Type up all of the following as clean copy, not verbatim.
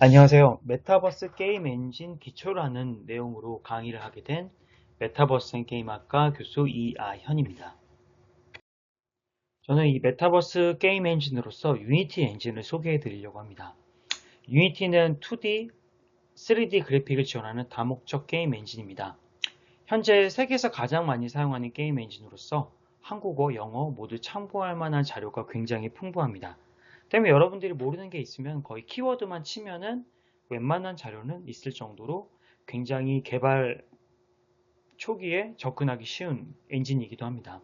안녕하세요. 메타버스 게임 엔진 기초라는 내용으로 강의를 하게 된 메타버스 게임학과 교수 이아현입니다. 저는 이 메타버스 게임 엔진으로서 유니티 엔진을 소개해 드리려고 합니다. 유니티는 2D, 3D 그래픽을 지원하는 다목적 게임 엔진입니다. 현재 세계에서 가장 많이 사용하는 게임 엔진으로서 한국어, 영어 모두 참고할 만한 자료가 굉장히 풍부합니다. 때문에 여러분들이 모르는 게 있으면 거의 키워드만 치면은 웬만한 자료는 있을 정도로 굉장히 개발 초기에 접근하기 쉬운 엔진이기도 합니다.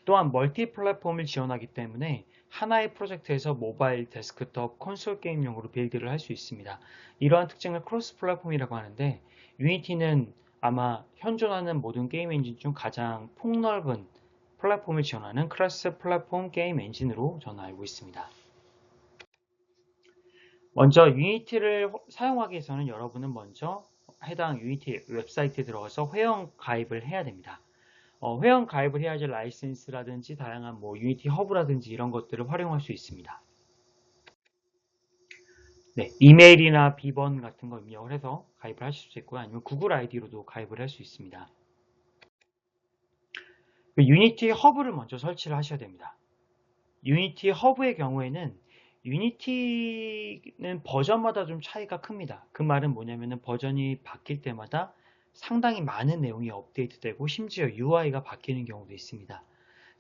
또한 멀티 플랫폼을 지원하기 때문에 하나의 프로젝트에서 모바일, 데스크톱, 콘솔 게임용으로 빌드를 할 수 있습니다. 이러한 특징을 크로스 플랫폼이라고 하는데 유니티는 아마 현존하는 모든 게임 엔진 중 가장 폭넓은 플랫폼을 지원하는 크로스 플랫폼 게임 엔진으로 저는 알고 있습니다. 먼저 유니티를 사용하기 위해서는 여러분은 먼저 해당 유니티 웹사이트에 들어가서 회원 가입을 해야 됩니다. 회원 가입을 해야지 라이센스라든지 다양한 유니티 허브라든지 이런 것들을 활용할 수 있습니다. 네, 이메일이나 비번 같은 거 입력을 해서 가입을 하실 수 있고요. 아니면 구글 아이디로도 가입을 할 수 있습니다. 유니티 허브를 먼저 설치를 하셔야 됩니다. 유니티 허브의 경우에는 유니티는 버전마다 좀 차이가 큽니다. 그 말은 뭐냐면은 버전이 바뀔 때마다 상당히 많은 내용이 업데이트되고 심지어 UI가 바뀌는 경우도 있습니다.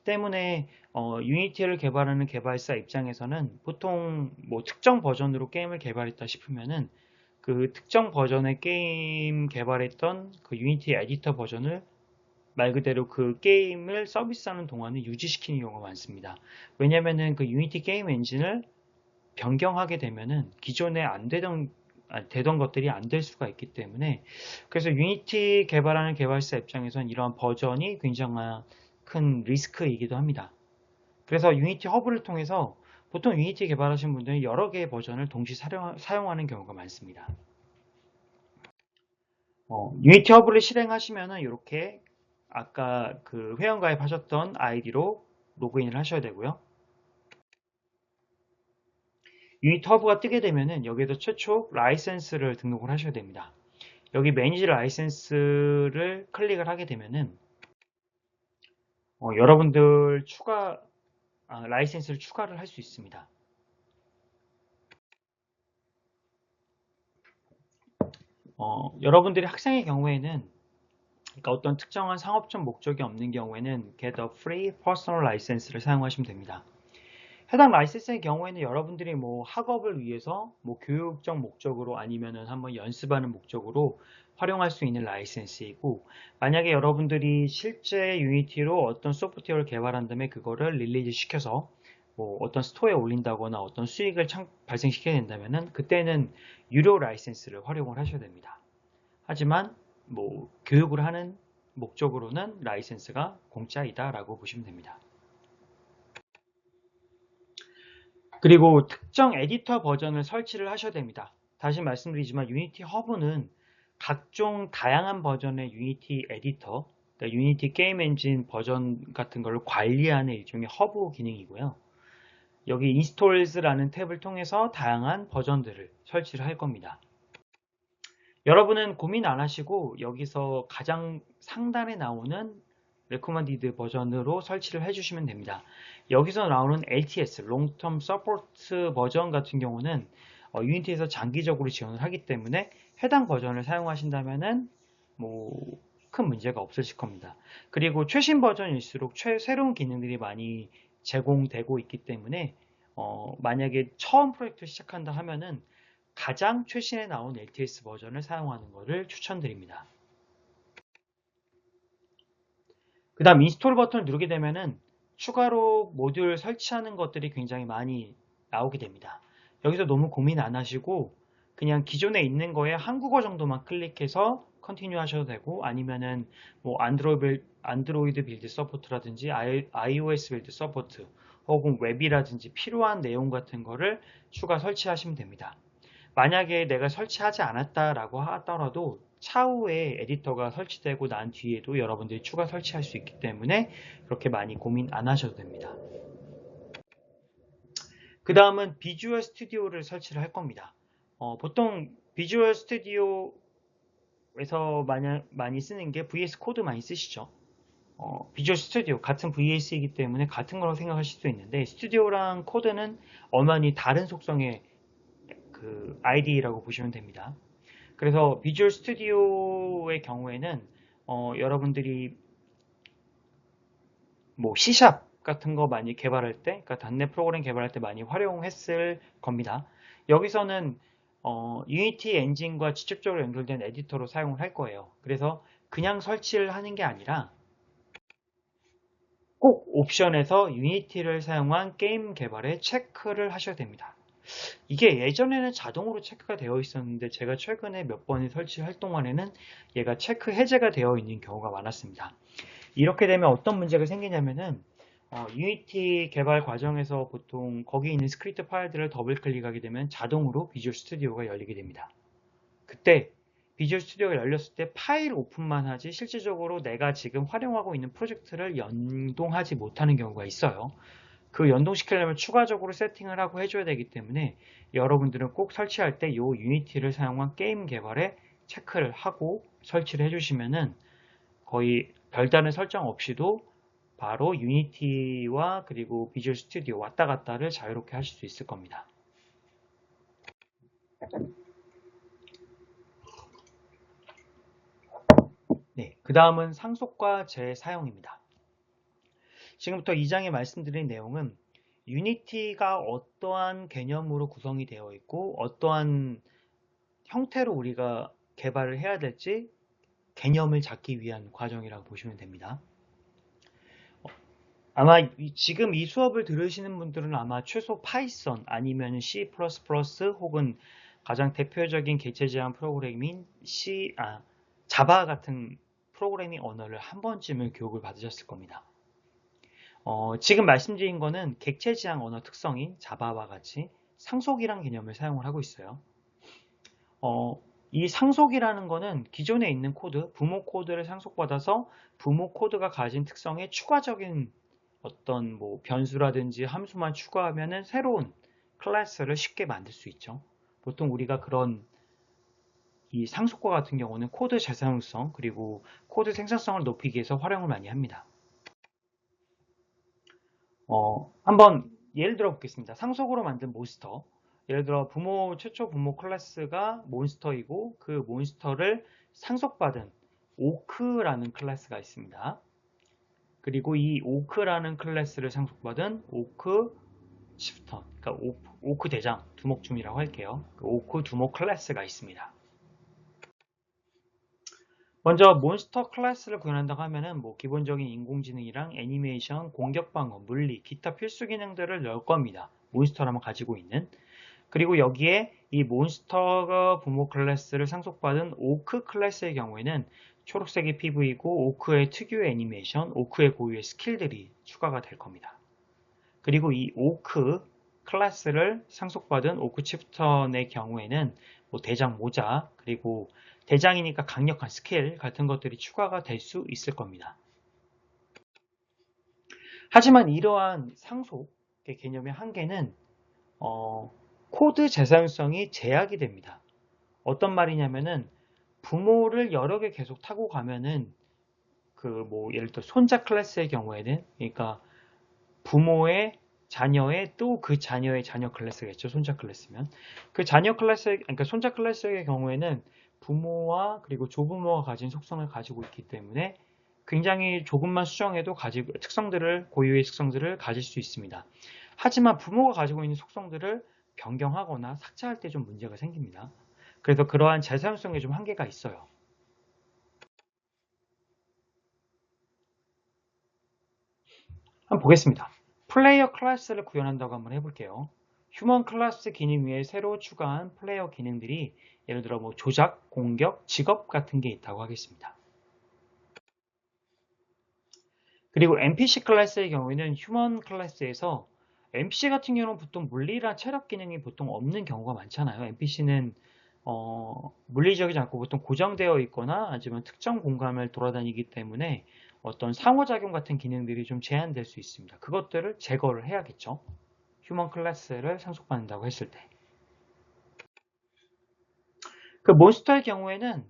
때문에 유니티를 개발하는 개발사 입장에서는 보통 특정 버전으로 게임을 개발했다 싶으면은 그 특정 버전의 게임 개발했던 그 유니티 에디터 버전을 말 그대로 그 게임을 서비스하는 동안에 유지시키는 경우가 많습니다. 왜냐면은 그 유니티 게임 엔진을 변경하게 되면은 기존에 되던 것들이 안 될 수가 있기 때문에 그래서 유니티 개발하는 개발사 입장에서는 이러한 버전이 굉장히 큰 리스크이기도 합니다. 그래서 유니티 허브를 통해서 보통 유니티 개발하시는 분들은 여러 개의 버전을 동시 사용하는 경우가 많습니다. 유니티 허브를 실행하시면은 이렇게 아까 그 회원가입하셨던 아이디로 로그인을 하셔야 되고요. 유니티 허브가 뜨게 되면은 여기에서 최초 라이센스를 등록을 하셔야 됩니다. 여기 매니지 라이센스를 클릭을 하게 되면은 여러분들 라이센스를 추가를 할 수 있습니다. 여러분들이 학생의 경우에는 그러니까 어떤 특정한 상업적 목적이 없는 경우에는 Get a Free Personal License를 사용하시면 됩니다. 해당 라이센스의 경우에는 여러분들이 학업을 위해서 교육적 목적으로 아니면은 한번 연습하는 목적으로 활용할 수 있는 라이센스이고 만약에 여러분들이 실제 유니티로 어떤 소프트웨어를 개발한 다음에 그거를 릴리즈 시켜서 어떤 스토어에 올린다거나 어떤 수익을 발생시켜야 된다면은 그때는 유료 라이센스를 활용을 하셔야 됩니다. 하지만 교육을 하는 목적으로는 라이센스가 공짜이다라고 보시면 됩니다. 그리고 특정 에디터 버전을 설치를 하셔야 됩니다. 다시 말씀드리지만 유니티 허브는 각종 다양한 버전의 유니티 에디터, 그러니까 유니티 게임 엔진 버전 같은 걸 관리하는 일종의 허브 기능이고요. 여기 인스톨즈라는 탭을 통해서 다양한 버전들을 설치를 할 겁니다. 여러분은 고민 안 하시고 여기서 가장 상단에 나오는 recommended 버전으로 설치를 해주시면 됩니다. 여기서 나오는 LTS, Long Term Support 버전 같은 경우는 유니티에서 장기적으로 지원을 하기 때문에 해당 버전을 사용하신다면은 큰 문제가 없으실 겁니다. 그리고 최신 버전일수록 새로운 기능들이 많이 제공되고 있기 때문에 만약에 처음 프로젝트 시작한다 하면은 가장 최신에 나온 LTS 버전을 사용하는 것을 추천드립니다. 그 다음 인스톨 버튼을 누르게 되면은 추가로 모듈 설치하는 것들이 굉장히 많이 나오게 됩니다. 여기서 너무 고민 안 하시고 그냥 기존에 있는 거에 한국어 정도만 클릭해서 컨티뉴 하셔도 되고 아니면은 안드로이드 빌드 서포트라든지 iOS 빌드 서포트 혹은 웹이라든지 필요한 내용 같은 거를 추가 설치하시면 됩니다. 만약에 내가 설치하지 않았다라고 하더라도 차후에 에디터가 설치되고 난 뒤에도 여러분들이 추가 설치할 수 있기 때문에 그렇게 많이 고민 안 하셔도 됩니다. 그 다음은 비주얼 스튜디오를 설치를 할 겁니다. 보통 비주얼 스튜디오에서 많이 쓰는 게 VS 코드 많이 쓰시죠. 비주얼 스튜디오 같은 VS이기 때문에 같은 거라고 생각하실 수 있는데 스튜디오랑 코드는 엄연히 다른 속성의 그 IDE라고 보시면 됩니다. 그래서 비주얼 스튜디오의 경우에는 여러분들이 뭐 C샵 같은 거 많이 개발할 때, 그러니까 .NET 프로그램 개발할 때 많이 활용했을 겁니다. 여기서는 유니티 엔진과 직접적으로 연결된 에디터로 사용을 할 거예요. 그래서 그냥 설치를 하는 게 아니라 꼭 옵션에서 유니티를 사용한 게임 개발에 체크를 하셔야 됩니다. 이게 예전에는 자동으로 체크가 되어 있었는데 제가 최근에 몇 번을 설치할 동안에는 얘가 체크 해제가 되어 있는 경우가 많았습니다. 이렇게 되면 어떤 문제가 생기냐면은 유니티 개발 과정에서 보통 거기 있는 스크립트 파일들을 더블 클릭하게 되면 자동으로 비주얼 스튜디오가 열리게 됩니다. 그때 비주얼 스튜디오가 열렸을 때 파일 오픈만 하지 실질적으로 내가 지금 활용하고 있는 프로젝트를 연동하지 못하는 경우가 있어요. 그 연동시키려면 추가적으로 세팅을 하고 해줘야 되기 때문에 여러분들은 꼭 설치할 때 이 유니티를 사용한 게임 개발에 체크를 하고 설치를 해주시면은 거의 별다른 설정 없이도 바로 유니티와 그리고 비주얼 스튜디오 왔다 갔다를 자유롭게 하실 수 있을 겁니다. 네, 그 다음은 상속과 재사용입니다. 지금부터 2장에 말씀드린 내용은 유니티가 어떠한 개념으로 구성이 되어 있고 어떠한 형태로 우리가 개발을 해야 될지 개념을 잡기 위한 과정이라고 보시면 됩니다. 아마 지금 이 수업을 들으시는 분들은 아마 최소 파이썬 아니면 C++ 혹은 가장 대표적인 객체 지향 프로그래밍인 자바 같은 프로그래밍 언어를 한 번쯤은 교육을 받으셨을 겁니다. 지금 말씀드린 거는 객체 지향 언어 특성인 자바와 같이 상속이란 개념을 사용을 하고 있어요. 이 상속이라는 거는 기존에 있는 코드, 부모 코드를 상속받아서 부모 코드가 가진 특성에 추가적인 어떤 뭐 변수라든지 함수만 추가하면은 새로운 클래스를 쉽게 만들 수 있죠. 보통 우리가 그런 이 상속과 같은 경우는 코드 재사용성 그리고 코드 생산성을 높이기 위해서 활용을 많이 합니다. 한번 예를 들어 보겠습니다. 상속으로 만든 몬스터. 예를 들어 최초 부모 클래스가 몬스터이고 그 몬스터를 상속받은 오크라는 클래스가 있습니다. 그리고 이 오크라는 클래스를 상속받은 오크 시프터, 그러니까 오크 대장, 두목줌이라고 할게요. 그 오크 두목 클래스가 있습니다. 먼저 몬스터 클래스를 구현한다고 하면은 뭐 기본적인 인공지능이랑 애니메이션, 공격 방어, 물리, 기타 필수 기능들을 넣을 겁니다. 몬스터라면 가지고 있는. 그리고 여기에 이 몬스터 부모 클래스를 상속받은 오크 클래스의 경우에는 초록색이 PV이고 오크의 특유의 애니메이션, 오크의 고유의 스킬들이 추가가 될 겁니다. 그리고 이 오크 클래스를 상속받은 오크 치프턴의 경우에는 뭐 대장 모자, 그리고 대장이니까 강력한 스킬 같은 것들이 추가가 될 수 있을 겁니다. 하지만 이러한 상속의 개념의 한계는 코드 재사용성이 제약이 됩니다. 어떤 말이냐면은 부모를 여러 개 계속 타고 가면은 그 뭐 예를 들어 손자 클래스의 경우에는 그러니까 부모의 자녀의 또 그 자녀의 자녀 클래스가 있죠. 손자 클래스면 그 자녀 클래스 그러니까 손자 클래스의 경우에는 부모와 그리고 조부모가 가진 속성을 가지고 있기 때문에 굉장히 조금만 수정해도 가지고 고유의 특성들을 가질 수 있습니다. 하지만 부모가 가지고 있는 속성들을 변경하거나 삭제할 때 좀 문제가 생깁니다. 그래서 그러한 재사용성에 좀 한계가 있어요. 한번 보겠습니다. 플레이어 클래스를 구현한다고 한번 해볼게요. 휴먼 클래스 기능 위에 새로 추가한 플레이어 기능들이 예를 들어 뭐 조작, 공격, 직업 같은 게 있다고 하겠습니다. 그리고 NPC 클래스의 경우에는 휴먼 클래스에서 NPC 같은 경우는 보통 물리나 체력 기능이 보통 없는 경우가 많잖아요. NPC는 물리적이지 않고 보통 고정되어 있거나 아니면 특정 공간을 돌아다니기 때문에 어떤 상호작용 같은 기능들이 좀 제한될 수 있습니다. 그것들을 제거를 해야겠죠. 휴먼 클래스를 상속받는다고 했을 때. 그 몬스터의 경우에는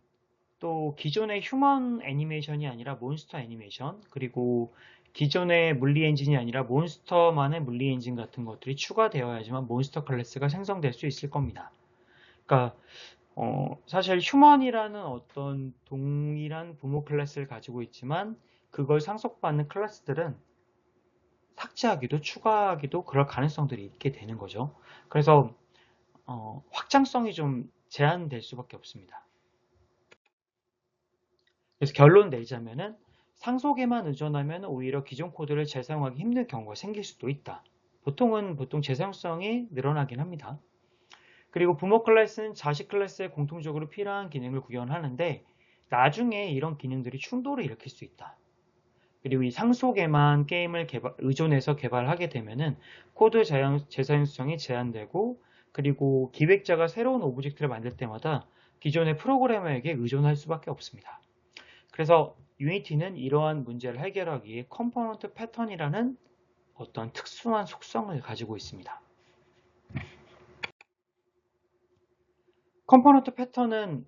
또 기존의 휴먼 애니메이션이 아니라 몬스터 애니메이션, 그리고 기존의 물리 엔진이 아니라 몬스터만의 물리 엔진 같은 것들이 추가되어야지만 몬스터 클래스가 생성될 수 있을 겁니다. 그러니까 사실 휴먼이라는 어떤 동일한 부모 클래스를 가지고 있지만 그걸 상속받는 클래스들은 삭제하기도 추가하기도 그럴 가능성들이 있게 되는 거죠. 그래서 확장성이 좀 제한될 수밖에 없습니다. 그래서 결론 내자면은 상속에만 의존하면 오히려 기존 코드를 재사용하기 힘든 경우가 생길 수도 있다. 보통 재사용성이 늘어나긴 합니다. 그리고 부모 클래스는 자식 클래스에 공통적으로 필요한 기능을 구현하는데 나중에 이런 기능들이 충돌을 일으킬 수 있다. 그리고 이 상속에만 게임을 의존해서 개발하게 되면은 코드 재사용성이 제한되고, 그리고 기획자가 새로운 오브젝트를 만들 때마다 기존의 프로그래머에게 의존할 수밖에 없습니다. 그래서 유니티는 이러한 문제를 해결하기 위해 컴포넌트 패턴이라는 어떤 특수한 속성을 가지고 있습니다. 컴포넌트 패턴은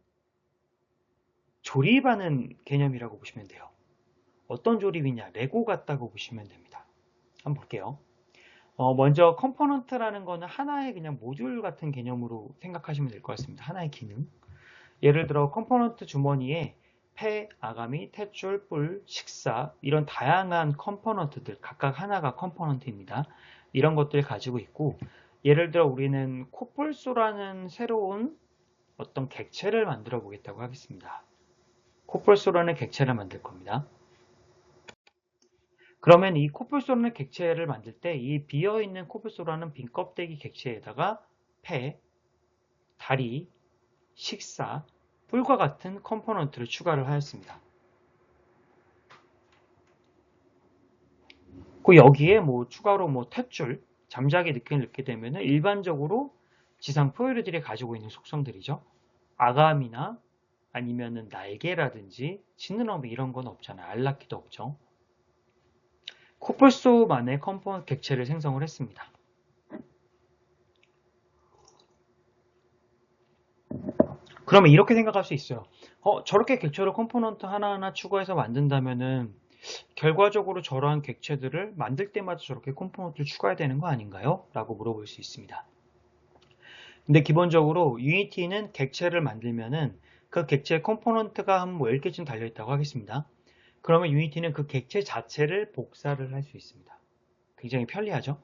조립하는 개념이라고 보시면 돼요. 어떤 조립이냐? 레고 같다고 보시면 됩니다. 한번 볼게요. 먼저 컴포넌트라는 거는 하나의 그냥 모듈 같은 개념으로 생각하시면 될 것 같습니다. 하나의 기능. 예를 들어 컴포넌트 주머니에 폐, 아가미, 탯줄, 뿔, 식사 이런 다양한 컴포넌트들 각각 하나가 컴포넌트입니다. 이런 것들을 가지고 있고, 예를 들어 우리는 코뿔소라는 새로운 어떤 객체를 만들어 보겠다고 하겠습니다. 코뿔소라는 객체를 만들 겁니다. 그러면 이 코뿔소라는 객체를 만들 때 이 비어있는 코뿔소라는 빈 껍데기 객체에다가 폐, 다리, 식사, 뿔과 같은 컴포넌트를 추가를 하였습니다. 그 여기에 추가로 탯줄, 잠자기 느낌을 넣게 되면 일반적으로 지상 포유류들이 가지고 있는 속성들이죠. 아감이나 아니면은 날개라든지 지느러미 이런 건 없잖아요. 알라키도 없죠. 코뿔소만의 컴포넌트 객체를 생성을 했습니다. 그러면 이렇게 생각할 수 있어요. 저렇게 객체를 컴포넌트 하나하나 추가해서 만든다면은 결과적으로 저러한 객체들을 만들 때마다 저렇게 컴포넌트를 추가해야 되는 거 아닌가요? 라고 물어볼 수 있습니다. 근데 기본적으로 유니티는 객체를 만들면은 그 객체 컴포넌트가 한 10개쯤 달려있다고 하겠습니다. 그러면 유니티는 그 객체 자체를 복사를 할 수 있습니다. 굉장히 편리하죠?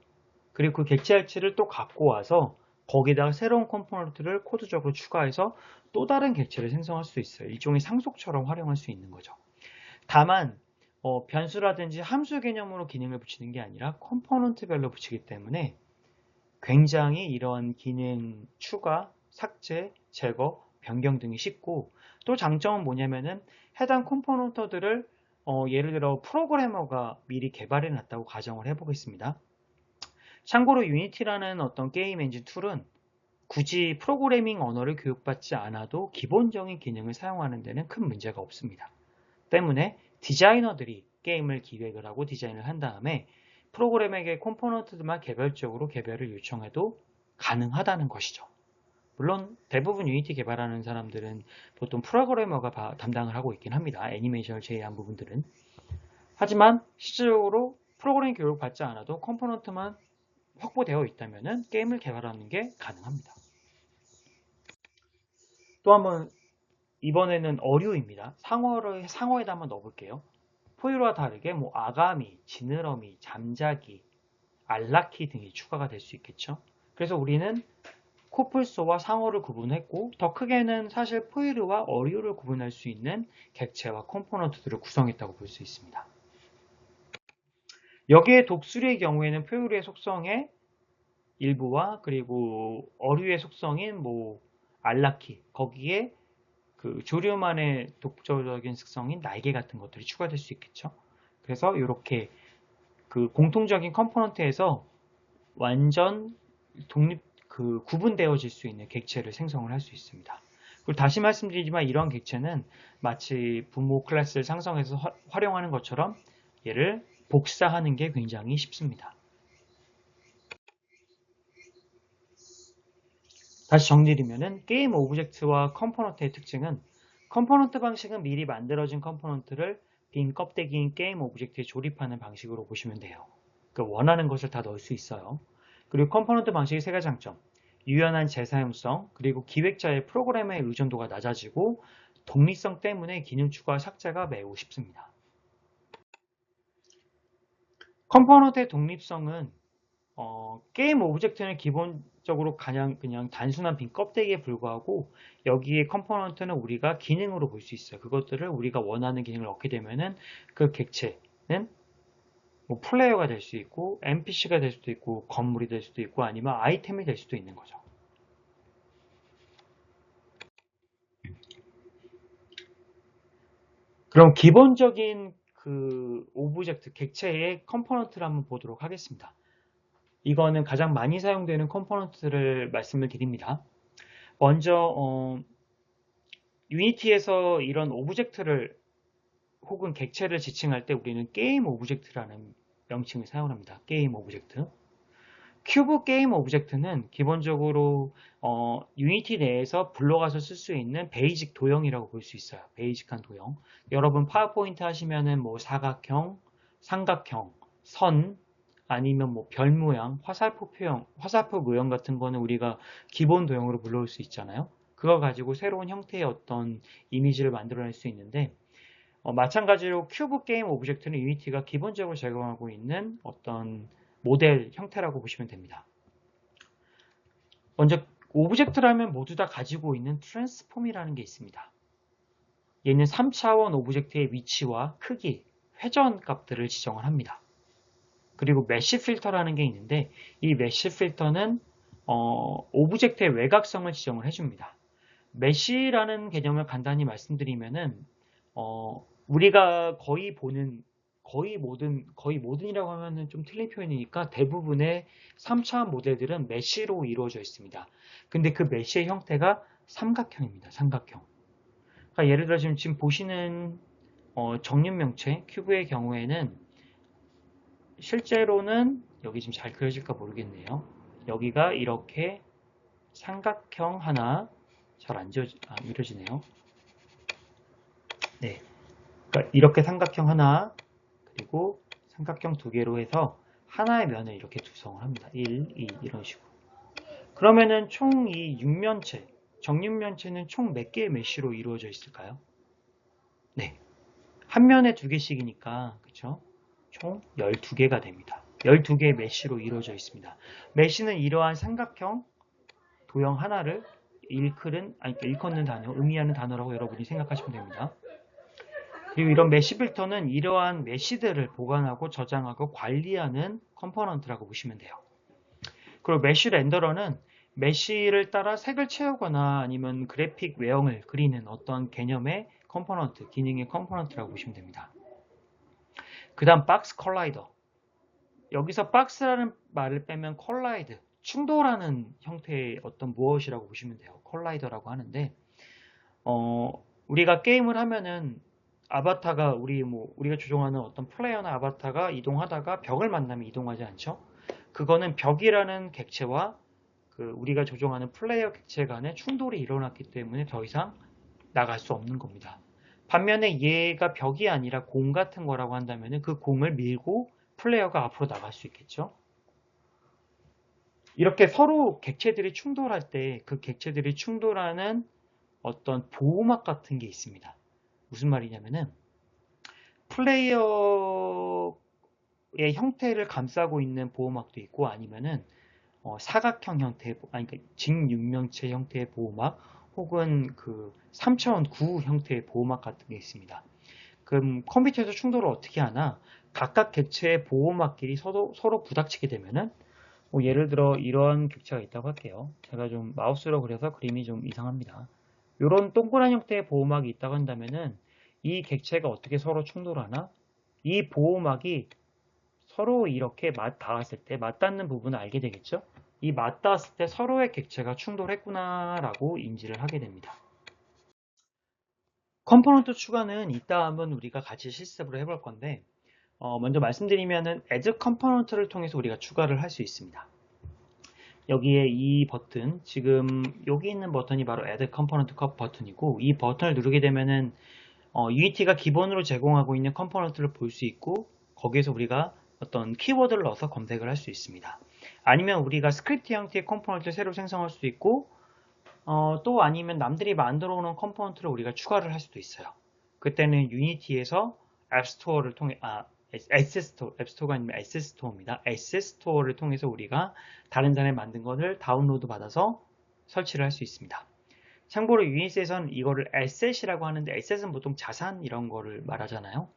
그리고 그 객체 할치를 또 갖고 와서 거기다가 새로운 컴포넌트를 코드적으로 추가해서 또 다른 객체를 생성할 수 있어요. 일종의 상속처럼 활용할 수 있는 거죠. 다만 변수라든지 함수 개념으로 기능을 붙이는 게 아니라 컴포넌트별로 붙이기 때문에 굉장히 이런 기능 추가, 삭제, 제거, 변경 등이 쉽고, 또 장점은 뭐냐면은 해당 컴포넌트들을 예를 들어 프로그래머가 미리 개발해 놨다고 가정을 해보겠습니다. 참고로 유니티라는 어떤 게임 엔진 툴은 굳이 프로그래밍 언어를 교육받지 않아도 기본적인 기능을 사용하는 데는 큰 문제가 없습니다. 때문에 디자이너들이 게임을 기획을 하고 디자인을 한 다음에 프로그램에게 컴포넌트들만 개별적으로 개별을 요청해도 가능하다는 것이죠. 물론 대부분 유니티 개발하는 사람들은 보통 프로그래머가 담당을 하고 있긴 합니다. 애니메이션을 제외한 부분들은. 하지만 실질적으로 프로그래밍 교육을 받지 않아도 컴포넌트만 확보되어 있다면 게임을 개발하는 게 가능합니다. 또 한번 이번에는 어류입니다. 상어에다 한번 넣어볼게요. 포유류와 다르게 아가미, 지느러미, 잠자기, 알라키 등이 추가가 될 수 있겠죠. 그래서 우리는 코뿔소와 상어를 구분했고, 더 크게는 사실 포유류와 어류를 구분할 수 있는 객체와 컴포넌트들을 구성했다고 볼 수 있습니다. 여기에 독수리의 경우에는 포유류의 속성의 일부와 그리고 어류의 속성인 알라키, 거기에 그 조류만의 독자적인 특성인 날개 같은 것들이 추가될 수 있겠죠. 그래서 이렇게 그 공통적인 컴포넌트에서 완전 구분되어질 수 있는 객체를 생성을 할 수 있습니다. 그리고 다시 말씀드리지만 이런 객체는 마치 부모 클래스를 상성해서 활용하는 것처럼 얘를 복사하는 게 굉장히 쉽습니다. 다시 정리드리면은 게임 오브젝트와 컴포넌트의 특징은 컴포넌트 방식은 미리 만들어진 컴포넌트를 빈 껍데기인 게임 오브젝트에 조립하는 방식으로 보시면 돼요. 그러니까 원하는 것을 다 넣을 수 있어요. 그리고 컴포넌트 방식의 세 가지 장점. 유연한 재사용성, 그리고 기획자의 프로그램의 의존도가 낮아지고 독립성 때문에 기능 추가 삭제가 매우 쉽습니다. 컴포넌트의 독립성은 게임 오브젝트는 기본적으로 그냥 단순한 빈 껍데기에 불과하고 여기에 컴포넌트는 우리가 기능으로 볼 수 있어요. 그것들을 우리가 원하는 기능을 얻게 되면은 그 객체는 뭐 플레이어가 될 수 있고 NPC가 될 수도 있고 건물이 될 수도 있고 아니면 아이템이 될 수도 있는 거죠. 그럼 기본적인 그 오브젝트 객체의 컴포넌트를 한번 보도록 하겠습니다. 이거는 가장 많이 사용되는 컴포넌트를 말씀을 드립니다. 먼저 유니티에서 이런 오브젝트를 혹은 객체를 지칭할 때 우리는 게임 오브젝트라는 명칭을 사용합니다. 게임 오브젝트. 큐브 게임 오브젝트는 기본적으로 유니티 내에서 불러가서 쓸 수 있는 베이직 도형이라고 볼 수 있어요. 베이직한 도형. 여러분 파워포인트 하시면은 뭐 사각형, 삼각형, 선, 아니면 뭐 별 모양, 화살표 표형, 화살표 모형 같은 거는 우리가 기본 도형으로 불러올 수 있잖아요. 그거 가지고 새로운 형태의 어떤 이미지를 만들어낼 수 있는데 마찬가지로 큐브 게임 오브젝트는 유니티가 기본적으로 제공하고 있는 어떤 모델 형태라고 보시면 됩니다. 먼저 오브젝트라면 모두 다 가지고 있는 트랜스폼이라는 게 있습니다. 얘는 3차원 오브젝트의 위치와 크기, 회전 값들을 지정을 합니다. 그리고 메쉬 필터라는 게 있는데 이 메쉬 필터는 오브젝트의 외곽성을 지정을 해줍니다. 메쉬라는 개념을 간단히 말씀드리면은 우리가 거의 모든이라고 하면은 좀 틀린 표현이니까 대부분의 3차원 모델들은 메쉬로 이루어져 있습니다. 근데 그 메쉬의 형태가 삼각형입니다. 삼각형. 그러니까 예를 들어 지금 보시는 정육명체 큐브의 경우에는 실제로는 여기 지금 잘 그려질까 모르겠네요. 여기가 이렇게 삼각형 하나 잘 안 이루어지네요. 네. 그러니까 이렇게 삼각형 하나 그리고 삼각형 두 개로 해서 하나의 면을 이렇게 구성을 합니다. 1, 2 이런 식으로. 그러면은 총 이 육면체, 정육면체는 총 몇 개의 메쉬로 이루어져 있을까요? 네. 한 면에 두 개씩이니까 그쵸? 총 12개가 됩니다. 12개의 메쉬로 이루어져 있습니다. 메쉬는 이러한 삼각형 도형 하나를 일컫는 단어, 의미하는 단어라고 여러분이 생각하시면 됩니다. 그리고 이런 메쉬 필터는 이러한 메쉬들을 보관하고 저장하고 관리하는 컴포넌트라고 보시면 돼요. 그리고 메쉬 렌더러는 메쉬를 따라 색을 채우거나 아니면 그래픽 외형을 그리는 어떠한 개념의 컴포넌트, 기능의 컴포넌트라고 보시면 됩니다. 그 다음 박스 컬라이더. 여기서 박스라는 말을 빼면 컬라이드, 충돌하는 형태의 어떤 무엇이라고 보시면 돼요. 컬라이더라고 하는데 우리가 게임을 하면은 아바타가 우리가 조종하는 어떤 플레이어나 아바타가 이동하다가 벽을 만나면 이동하지 않죠. 그거는 벽이라는 객체와 우리가 조종하는 플레이어 객체 간의 충돌이 일어났기 때문에 더 이상 나갈 수 없는 겁니다. 반면에 얘가 벽이 아니라 공 같은 거라고 한다면 그 공을 밀고 플레이어가 앞으로 나갈 수 있겠죠. 이렇게 서로 객체들이 충돌할 때 그 객체들이 충돌하는 어떤 보호막 같은 게 있습니다. 무슨 말이냐면은 플레이어의 형태를 감싸고 있는 보호막도 있고 아니면은 사각형 형태의 그러니까 직육면체 형태의 보호막 혹은 그 3차원 구 형태의 보호막 같은 게 있습니다. 그럼 컴퓨터에서 충돌을 어떻게 하나? 각각 객체의 보호막끼리 서로 부닥치게 되면은 예를 들어 이런 객체가 있다고 할게요. 제가 좀 마우스로 그려서 그림이 좀 이상합니다. 이런 동그란 형태의 보호막이 있다고 한다면은 이 객체가 어떻게 서로 충돌하나? 이 보호막이 서로 이렇게 닿았을 때 맞닿는 부분을 알게 되겠죠? 이 맞닿았을 때 서로의 객체가 충돌했구나라고 인지를 하게 됩니다. 컴포넌트 추가는 이따 한번 우리가 같이 실습으로 해볼 건데 먼저 말씀드리면은 add 컴포넌트를 통해서 우리가 추가를 할 수 있습니다. 여기에 이 버튼, 지금 여기 있는 버튼이 바로 Add Component 버튼이고, 이 버튼을 누르게 되면은 유니티가 기본으로 제공하고 있는 컴포넌트를 볼 수 있고, 거기에서 우리가 어떤 키워드를 넣어서 검색을 할 수 있습니다. 아니면 우리가 스크립트 형태의 컴포넌트를 새로 생성할 수도 있고, 또 아니면 남들이 만들어 놓은 컴포넌트를 우리가 추가를 할 수도 있어요. 그때는 유니티에서 앱스토어를 통해, 에셋스토어, 앱스토어가 아니면 에셋스토어입니다. 에셋스토어를 통해서 우리가 다른 사람이 만든 것을 다운로드 받아서 설치를 할 수 있습니다. 참고로 유니티에서는 이거를 에셋이라고 하는데, 에셋은 보통 자산 이런 거를 말하잖아요.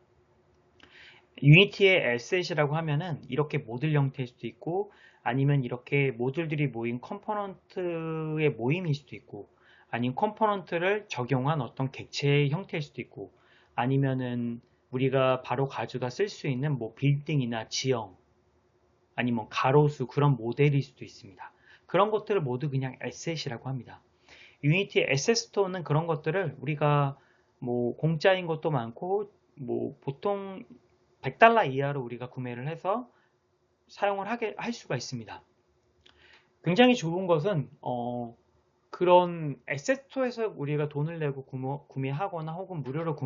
유니티의 에셋이라고 하면은 이렇게 모듈 형태일 수도 있고, 아니면 이렇게 모듈들이 모인 컴포넌트의 모임일 수도 있고, 아니면 컴포넌트를 적용한 어떤 객체의 형태일 수도 있고, 아니면은 우리가 바로 가져다 쓸 수 있는 뭐 빌딩이나 지형, 아니면 가로수 그런 모델일 수도 있습니다. 그런 것들을 모두 그냥 에셋이라고 합니다. 유니티 에셋 스토어는 그런 것들을 우리가 뭐 공짜인 것도 많고, 뭐 보통 $100 이하로 우리가 구매를 해서 사용을 할 수가 있습니다. 굉장히 좋은 것은 그런 에셋스토어에서 우리가 돈을 내고 구매하거나 혹은 무료로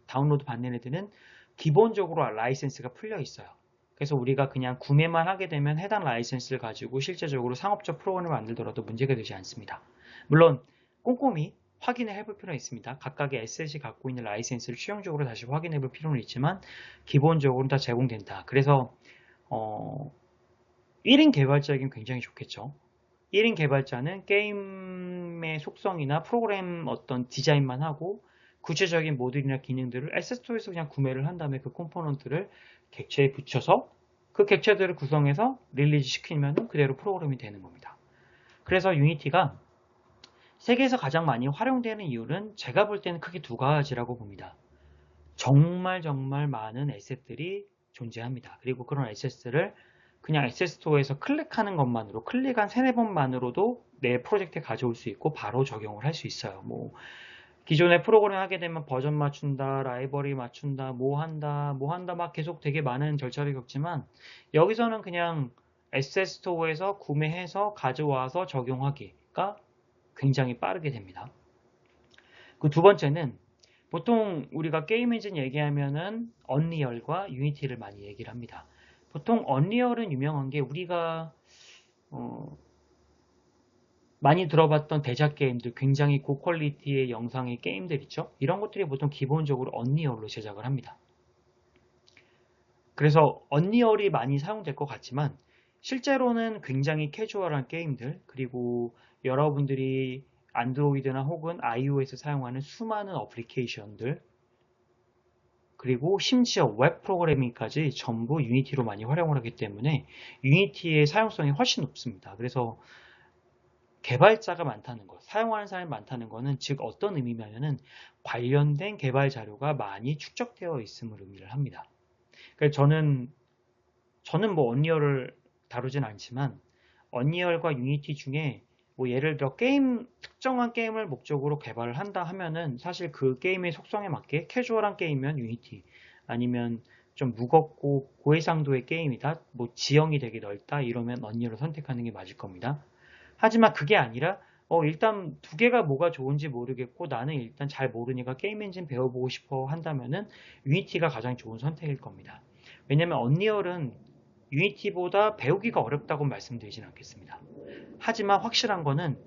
다운로드 받는 애들은 기본적으로 라이센스가 풀려 있어요. 그래서 우리가 그냥 구매만 하게 되면 해당 라이센스를 가지고 실제적으로 상업적 프로그램을 만들더라도 문제가 되지 않습니다. 물론 꼼꼼히 확인을 해볼 필요는 있습니다. 각각의 에셋이 갖고 있는 라이센스를 추형적으로 다시 확인해 볼 필요는 있지만 기본적으로 다 제공된다. 그래서 1인 개발자에겐 굉장히 좋겠죠. 1인 개발자는 게임의 속성이나 프로그램 어떤 디자인만 하고 구체적인 모듈이나 기능들을 에셋스토어에서 그냥 구매를 한 다음에 그 컴포넌트를 객체에 붙여서 그 객체들을 구성해서 릴리즈 시키면 그대로 프로그램이 되는 겁니다. 그래서 유니티가 세계에서 가장 많이 활용되는 이유는 제가 볼 때는 크게 두 가지라고 봅니다. 정말 많은 에셋들이 존재합니다. 그리고 그런 에셋들을 그냥 에셋 스토어에서 클릭하는 것만으로, 클릭한 3-4번만으로도 내 프로젝트에 가져올 수 있고 바로 적용을 할 수 있어요. 뭐 기존의 프로그램 하게 되면 버전 맞춘다, 라이브러리 맞춘다, 뭐 한다 막 계속 되게 많은 절차를 겪지만, 여기서는 그냥 에셋 스토어에서 구매해서 가져와서 적용하기가 굉장히 빠르게 됩니다. 그 두 번째는, 보통 우리가 게임 엔진 얘기하면은 언리얼과 유니티를 많이 얘기를 합니다. 보통 언리얼은 유명한 게 우리가 많이 들어봤던 대작 게임들, 굉장히 고퀄리티의 영상의 게임들 있죠? 이런 것들이 보통 기본적으로 언리얼로 제작을 합니다. 그래서 언리얼이 많이 사용될 것 같지만 실제로는 굉장히 캐주얼한 게임들, 그리고 여러분들이 안드로이드나 혹은 iOS에 사용하는 수많은 어플리케이션들, 그리고 심지어 웹 프로그래밍까지 전부 유니티로 많이 활용을 하기 때문에 유니티의 사용성이 훨씬 높습니다. 그래서 개발자가 많다는 것, 사용하는 사람이 많다는 것은 즉 어떤 의미냐면은 관련된 개발 자료가 많이 축적되어 있음을 의미를 합니다. 그래서 저는 뭐 언리얼을 다루진 않지만 언리얼과 유니티 중에 뭐 예를 들어 특정한 게임을 목적으로 개발을 한다 하면은 사실 그 게임의 속성에 맞게 캐주얼한 게임이면 유니티, 아니면 좀 무겁고 고해상도의 게임이다, 뭐 지형이 되게 넓다 이러면 언리얼을 선택하는 게 맞을 겁니다. 하지만 그게 아니라 일단 두 개가 뭐가 좋은지 모르겠고 나는 일단 잘 모르니까 게임 엔진 배워보고 싶어 한다면은 유니티가 가장 좋은 선택일 겁니다. 왜냐면 언리얼은 유니티보다 배우기가 어렵다고 말씀드리진 않겠습니다. 하지만 확실한 거는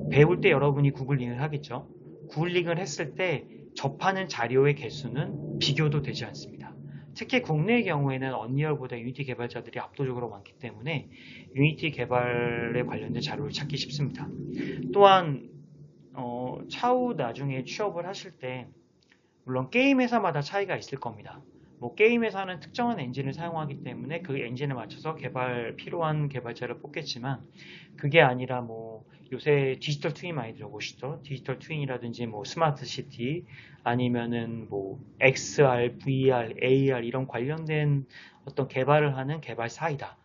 배울 때 여러분이 구글링을 하겠죠. 구글링을 했을 때 접하는 자료의 개수는 비교도 되지 않습니다. 특히 국내의 경우에는 언리얼보다 유니티 개발자들이 압도적으로 많기 때문에 유니티 개발에 관련된 자료를 찾기 쉽습니다. 또한 차후 나중에 취업을 하실 때 물론 게임 회사마다 차이가 있을 겁니다. 뭐 게임 회사는 특정한 엔진을 사용하기 때문에 그 엔진에 맞춰서 필요한 개발자를 뽑겠지만, 그게 아니라 뭐 요새 디지털 트윈 많이 들어보시죠? 디지털 트윈이라든지 뭐 스마트 시티, 아니면은 뭐 XR, VR, AR 이런 관련된 어떤 개발을 하는 개발사이다.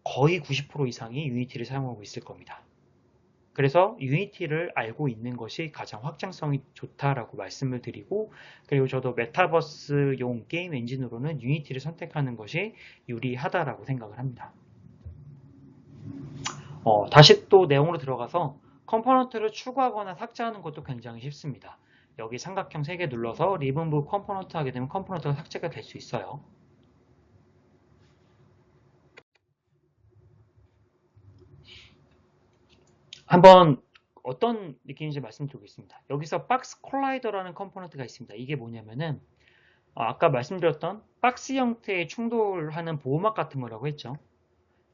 거의 90% 이상이 유니티를 사용하고 있을 겁니다. 그래서 유니티를 알고 있는 것이 가장 확장성이 좋다라고 말씀을 드리고, 그리고 저도 메타버스용 게임 엔진으로는 유니티를 선택하는 것이 유리하다라고 생각을 합니다. 다시 또 내용으로 들어가서 컴포넌트를 추가하거나 삭제하는 것도 굉장히 쉽습니다. 여기 삼각형 3개 눌러서 리무브 컴포넌트 하게 되면 컴포넌트가 삭제가 될 수 있어요. 한번 어떤 느낌인지 말씀드리겠습니다. 여기서 박스 콜라이더라는 컴포넌트가 있습니다. 이게 뭐냐면은 아까 말씀드렸던 박스 형태의 충돌하는 보호막 같은 거라고 했죠.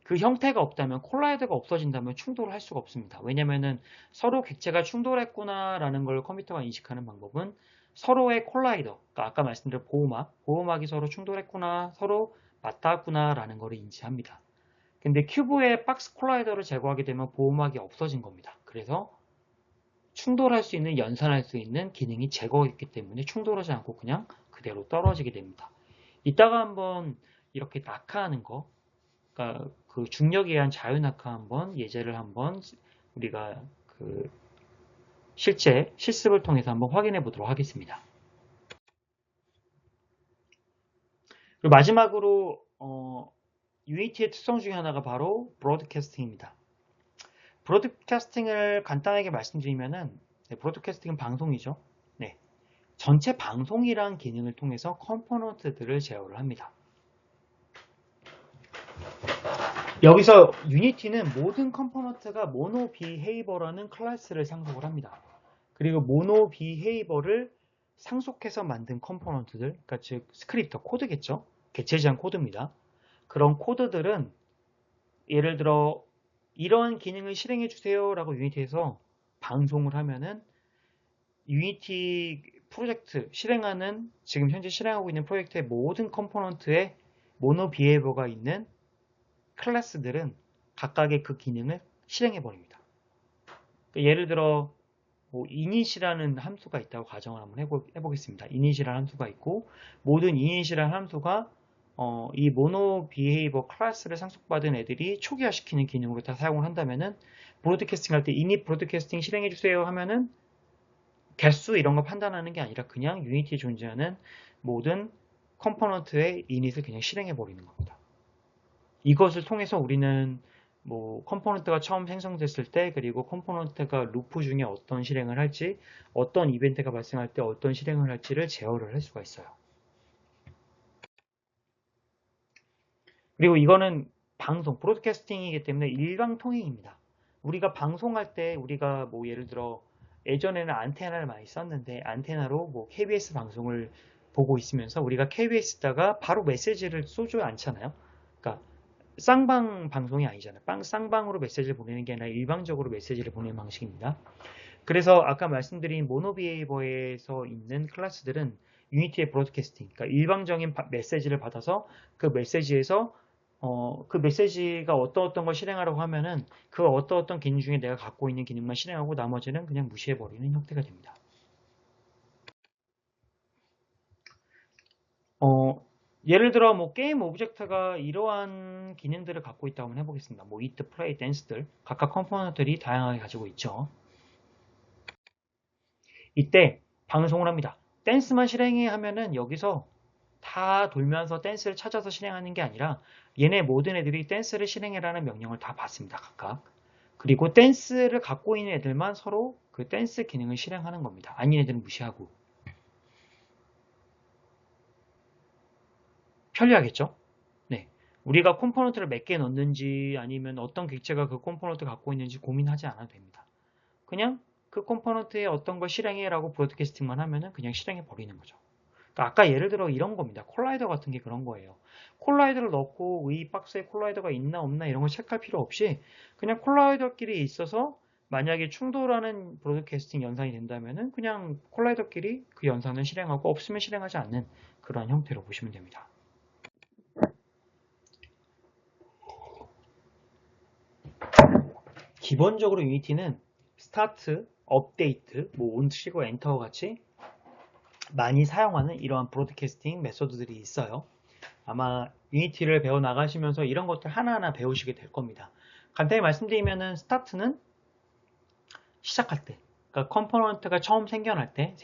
그 형태가 없다면, 콜라이더가 없어진다면 충돌을 할 수가 없습니다. 왜냐면은 서로 객체가 충돌했구나라는 걸 컴퓨터가 인식하는 방법은 서로의 콜라이더, 그러니까 아까 말씀드린 보호막이 서로 충돌했구나, 서로 맞닿았구나라는 걸 인지합니다. 근데 큐브의 박스 콜라이더를 제거하게 되면 보호막이 없어진 겁니다. 그래서 충돌할 수 있는, 연산할 수 있는 기능이 제거했기 때문에 충돌하지 않고 그냥 그대로 떨어지게 됩니다. 이따가 한번 이렇게 낙하하는 거, 그러니까 그 중력에 의한 자유낙하 한번 예제를 한번 우리가 그 실제 실습을 통해서 한번 확인해 보도록 하겠습니다. 그리고 마지막으로 유니티의 특성 중에 하나가 바로 브로드캐스팅입니다. 브로드캐스팅을 간단하게 말씀드리면은 브로드캐스팅은 방송이죠. 네, 전체 방송이란 기능을 통해서 컴포넌트들을 제어를 합니다. 여기서 유니티는 모든 컴포넌트가 모노 비헤이버라는 클래스를 상속을 합니다. 그리고 모노 비헤이버를 상속해서 만든 컴포넌트들, 그러니까 즉 스크립터, 코드겠죠. 개체지한 코드입니다. 그런 코드들은 예를 들어 이러한 기능을 실행해 주세요 라고 유니티에서 방송을 하면은 유니티 프로젝트 실행하는, 지금 현재 실행하고 있는 프로젝트의 모든 컴포넌트에 모노 비헤이버가 있는 클래스들은 각각의 그 기능을 실행해 버립니다. 그러니까 예를 들어 뭐 init이라는 함수가 있다고 가정을 한번 해보겠습니다. init이라는 함수가 있고 모든 init이라는 함수가 이 모노 비헤이버 클래스를 상속받은 애들이 초기화시키는 기능으로 다 사용을 한다면은 브로드캐스팅 할 때 init 브로드캐스팅 실행해 주세요 하면은 개수 이런 거 판단하는 게 아니라 그냥 유니티에 존재하는 모든 컴포넌트의 init을 그냥 실행해 버리는 겁니다. 이것을 통해서 우리는 뭐 컴포넌트가 처음 생성됐을 때, 그리고 컴포넌트가 루프 중에 어떤 실행을 할지, 어떤 이벤트가 발생할 때 어떤 실행을 할지를 제어를 할 수가 있어요. 그리고 이거는 방송, 브로드캐스팅이기 때문에 일방통행입니다. 우리가 방송할 때 우리가 뭐 예를 들어 예전에는 안테나를 많이 썼는데 안테나로 뭐 KBS 방송을 보고 있으면서 우리가 KBS에다가 바로 메시지를 쏘지 않잖아요. 그러니까 쌍방 방송이 아니잖아요. 쌍방으로 메시지를 보내는 게 아니라 일방적으로 메시지를 보내는 방식입니다. 그래서 아까 말씀드린 모노비헤이버에서 있는 클래스들은 유니티의 브로드캐스팅, 그러니까 일방적인 메시지를 받아서 그 메시지에서 그 메시지가 어떤 걸 실행하라고 하면은 그 어떤 기능 중에 내가 갖고 있는 기능만 실행하고 나머지는 그냥 무시해버리는 형태가 됩니다. 예를 들어 뭐 게임 오브젝트가 이러한 기능들을 갖고 있다고 한번 해보겠습니다. 뭐 eat, play, dance들 각각 컴포넌트들이 다양하게 가지고 있죠. 이때 방송을 합니다. 댄스만 실행해 하면은 여기서 다 돌면서 댄스를 찾아서 실행하는 게 아니라 얘네 모든 애들이 댄스를 실행해라는 명령을 다 받습니다. 각각. 그리고 댄스를 갖고 있는 애들만 서로 그 댄스 기능을 실행하는 겁니다. 아닌 애들은 무시하고. 편리하겠죠? 네. 우리가 컴포넌트를 몇 개 넣는지 아니면 어떤 객체가 그 컴포넌트 갖고 있는지 고민하지 않아도 됩니다. 그냥 그 컴포넌트에 어떤 걸 실행해라고 브로드캐스팅만 하면은 그냥 실행해 버리는 거죠. 그러니까 아까 예를 들어 이런 겁니다. 콜라이더 같은 게 그런 거예요. 콜라이더를 넣고 이 박스에 콜라이더가 있나 없나 이런 걸 체크할 필요 없이 그냥 콜라이더끼리 있어서 만약에 충돌하는 브로드캐스팅 연산이 된다면은 그냥 콜라이더끼리 그 연산을 실행하고 없으면 실행하지 않는 그런 형태로 보시면 됩니다. 기본적으로 유니티는 스타트, 업데이트, 뭐 온 치고 엔터 같이 많이 사용하는 이러한 브로드캐스팅 메소드들이 있어요. 아마 유니티를 배워 나가시면서 이런 것들 하나하나 배우시게 될 겁니다. 간단히 말씀드리면은 스타트는 시작할 때, 그러니까 컴포넌트가 처음 생겨날 때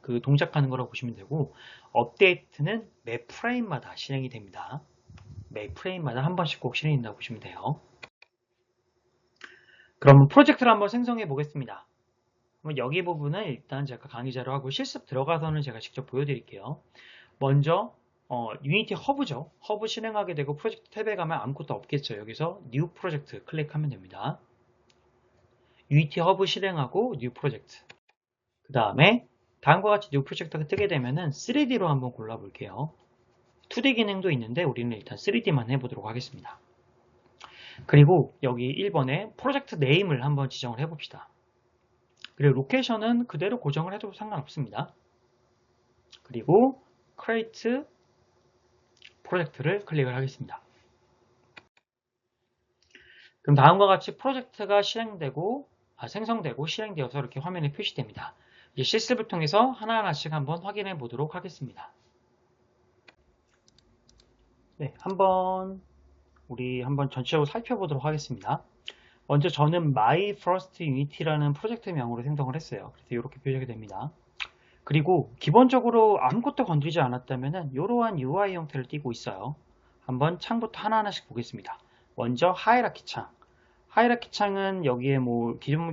그 동작하는 거라고 보시면 되고, 업데이트는 매 프레임마다 실행이 됩니다. 매 프레임마다 한 번씩 꼭 실행이 된다고 보시면 돼요. 그럼 프로젝트를 한번 생성해 보겠습니다. 그럼 여기 부분은 일단 제가 강의자로 하고 실습 들어가서는 제가 직접 보여드릴게요. 먼저 유니티 허브죠. 허브 실행하게 되고 프로젝트 탭에 가면 아무것도 없겠죠. 여기서 뉴 프로젝트 클릭하면 됩니다. 유니티 허브 실행하고 뉴 프로젝트. 그 다음에 다음과 같이 뉴 프로젝트가 뜨게 되면은 3D로 한번 골라볼게요. 2D 기능도 있는데 우리는 일단 3D만 해보도록 하겠습니다. 그리고 여기 1번에 프로젝트 네임을 한번 지정을 해봅시다. 그리고 로케이션은 그대로 고정을 해도 상관없습니다. 그리고 Create 프로젝트를 클릭을 하겠습니다. 그럼 다음과 같이 프로젝트가 생성되고 실행되어서 이렇게 화면에 표시됩니다. 이제 실습을 통해서 하나하나씩 한번 확인해 보도록 하겠습니다. 네, 우리 한번 전체적으로 살펴보도록 하겠습니다. 먼저 저는 My First Unity라는 프로젝트명으로 생성을 했어요. 그래서 이렇게 표시가 됩니다. 그리고 기본적으로 아무것도 건드리지 않았다면 이러한 UI 형태를 띠고 있어요. 한번 창부터 하나하나씩 보겠습니다. 먼저 하이라키 창. 하이라키 창은 여기에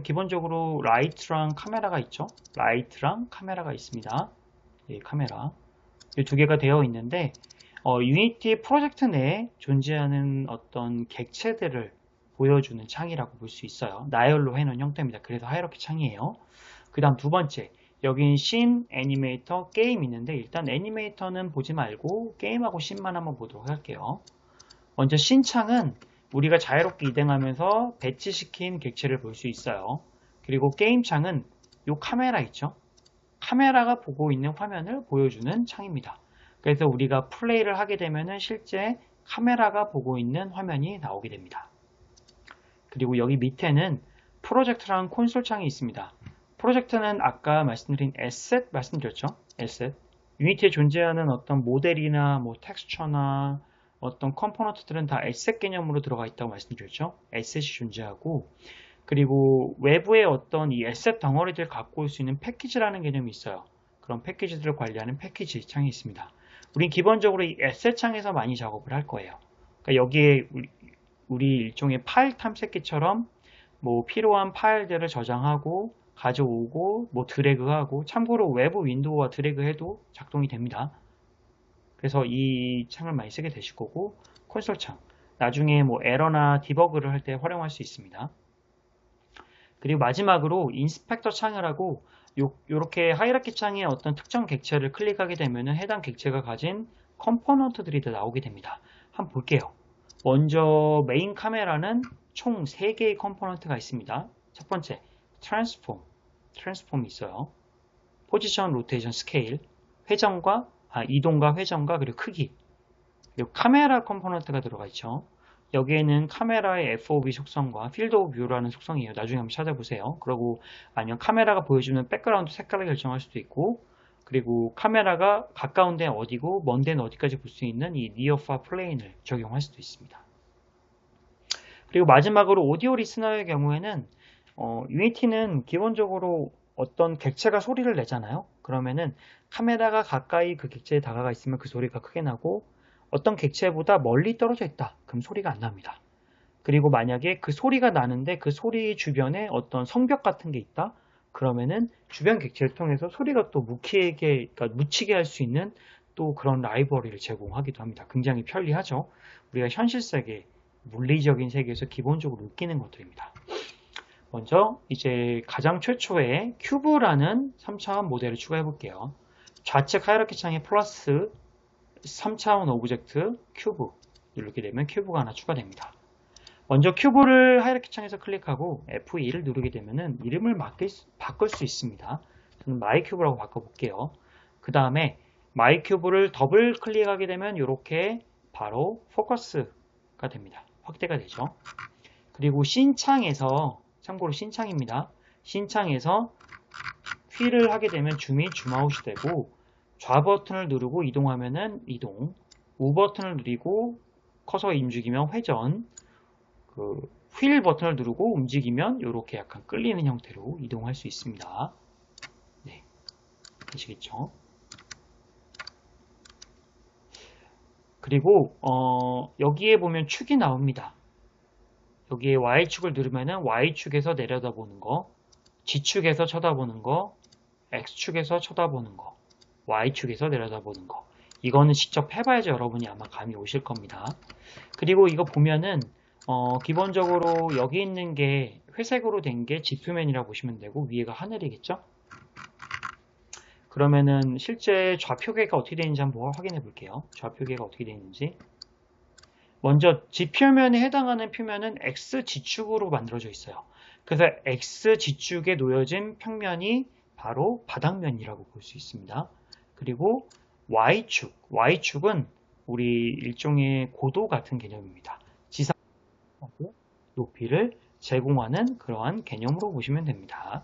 기본적으로 라이트랑 카메라가 있죠. 라이트랑 카메라가 있습니다. 예, 카메라. 이 두 개가 되어 있는데 유니티 프로젝트 내에 존재하는 어떤 객체들을 보여주는 창이라고 볼 수 있어요. 나열로 해놓은 형태입니다. 그래서 하이라키 창이에요. 그 다음 두 번째, 여긴 씬, 애니메이터, 게임 있는데 일단 애니메이터는 보지 말고 게임하고 씬만 한번 보도록 할게요. 먼저 씬 창은 우리가 자유롭게 이동하면서 배치시킨 객체를 볼 수 있어요. 그리고 게임 창은 이 카메라 있죠? 카메라가 보고 있는 화면을 보여주는 창입니다. 그래서 우리가 플레이를 하게 되면 실제 카메라가 보고 있는 화면이 나오게 됩니다. 그리고 여기 밑에는 프로젝트라는 콘솔 창이 있습니다. 프로젝트는 아까 말씀드린 에셋 말씀드렸죠? 에셋. 유니티에 존재하는 어떤 모델이나 텍스처나 어떤 컴포넌트들은 다 에셋 개념으로 들어가 있다고 말씀드렸죠? 에셋이 존재하고 그리고 외부에 어떤 이 에셋 덩어리들을 갖고 올 수 있는 패키지라는 개념이 있어요. 그런 패키지들을 관리하는 패키지 창이 있습니다. 우린 기본적으로 이 에셋 창에서 많이 작업을 할 거예요. 그러니까 여기에 우리 일종의 파일 탐색기처럼 필요한 파일들을 저장하고 가져오고 드래그하고 참고로 외부 윈도우와 드래그해도 작동이 됩니다. 그래서 이 창을 많이 쓰게 되실 거고 콘솔 창 나중에 에러나 디버그를 할 때 활용할 수 있습니다. 그리고 마지막으로 인스펙터 창을 하고 이렇게 하이라키 창에 어떤 특정 객체를 클릭하게 되면 해당 객체가 가진 컴포넌트들이 다 나오게 됩니다. 한번 볼게요. 먼저 메인 카메라는 총 3개의 컴포넌트가 있습니다. 첫 번째, 트랜스폼이 있어요. 포지션, 로테이션, 스케일, 이동과 회전과 그리고 크기. 그리고 카메라 컴포넌트가 들어가 있죠. 여기에는 카메라의 FOV 속성과 필드 오브 뷰라는 속성이에요. 나중에 한번 찾아보세요. 그리고 아니면 카메라가 보여주는 백그라운드 색깔을 결정할 수도 있고 그리고 카메라가 가까운 데는 어디고 먼 데는 어디까지 볼 수 있는 이 니어 파 플레인을 적용할 수도 있습니다. 그리고 마지막으로 오디오 리스너의 경우에는 유니티는 기본적으로 어떤 객체가 소리를 내잖아요. 그러면은 카메라가 가까이 그 객체에 다가가 있으면 그 소리가 크게 나고 어떤 객체보다 멀리 떨어져 있다. 그럼 소리가 안 납니다. 그리고 만약에 그 소리가 나는데 그 소리 주변에 어떤 성벽 같은 게 있다. 그러면은 주변 객체를 통해서 소리가 또 묻히게 할 수 있는 또 그런 라이브러리를 제공하기도 합니다. 굉장히 편리하죠. 우리가 현실 세계, 물리적인 세계에서 기본적으로 느끼는 것들입니다. 먼저 이제 가장 최초의 큐브라는 3차원 모델을 추가해 볼게요. 좌측 하이라키 창에 플러스 3차원 오브젝트 큐브 누르게 되면 큐브가 하나 추가됩니다. 먼저 큐브를 하이라키 창에서 클릭하고 F2를 누르게 되면 이름을 바꿀 수 있습니다. 저는 마이 큐브라고 바꿔볼게요. 그 다음에 마이 큐브를 더블 클릭하게 되면 이렇게 바로 포커스가 됩니다. 확대가 되죠. 그리고 신창에서 참고로 신창입니다. 신창에서 휠을 하게 되면 줌이 줌아웃이 되고 좌 버튼을 누르고 이동하면은 이동, 우 버튼을 누르고 커서 움직이면 회전, 휠 버튼을 누르고 움직이면 이렇게 약간 끌리는 형태로 이동할 수 있습니다. 네, 아시겠죠? 그리고 여기에 보면 축이 나옵니다. 여기에 Y축을 누르면은 Y축에서 내려다보는 거, G축에서 쳐다보는 거, X축에서 쳐다보는 거, Y축에서 내려다보는 거. 이거는 직접 해봐야지 여러분이 아마 감이 오실 겁니다. 그리고 이거 보면은 기본적으로 여기 있는 게 회색으로 된 게 지표면이라고 보시면 되고 위에가 하늘이겠죠? 그러면은 실제 좌표계가 어떻게 되는지 한번 확인해 볼게요. 좌표계가 어떻게 되는지. 먼저 지표면에 해당하는 표면은 X지축으로 만들어져 있어요. 그래서 X지축에 놓여진 평면이 바로 바닥면이라고 볼 수 있습니다. 그리고 Y축은 우리 일종의 고도 같은 개념입니다. 지상하고 높이를 제공하는 그러한 개념으로 보시면 됩니다.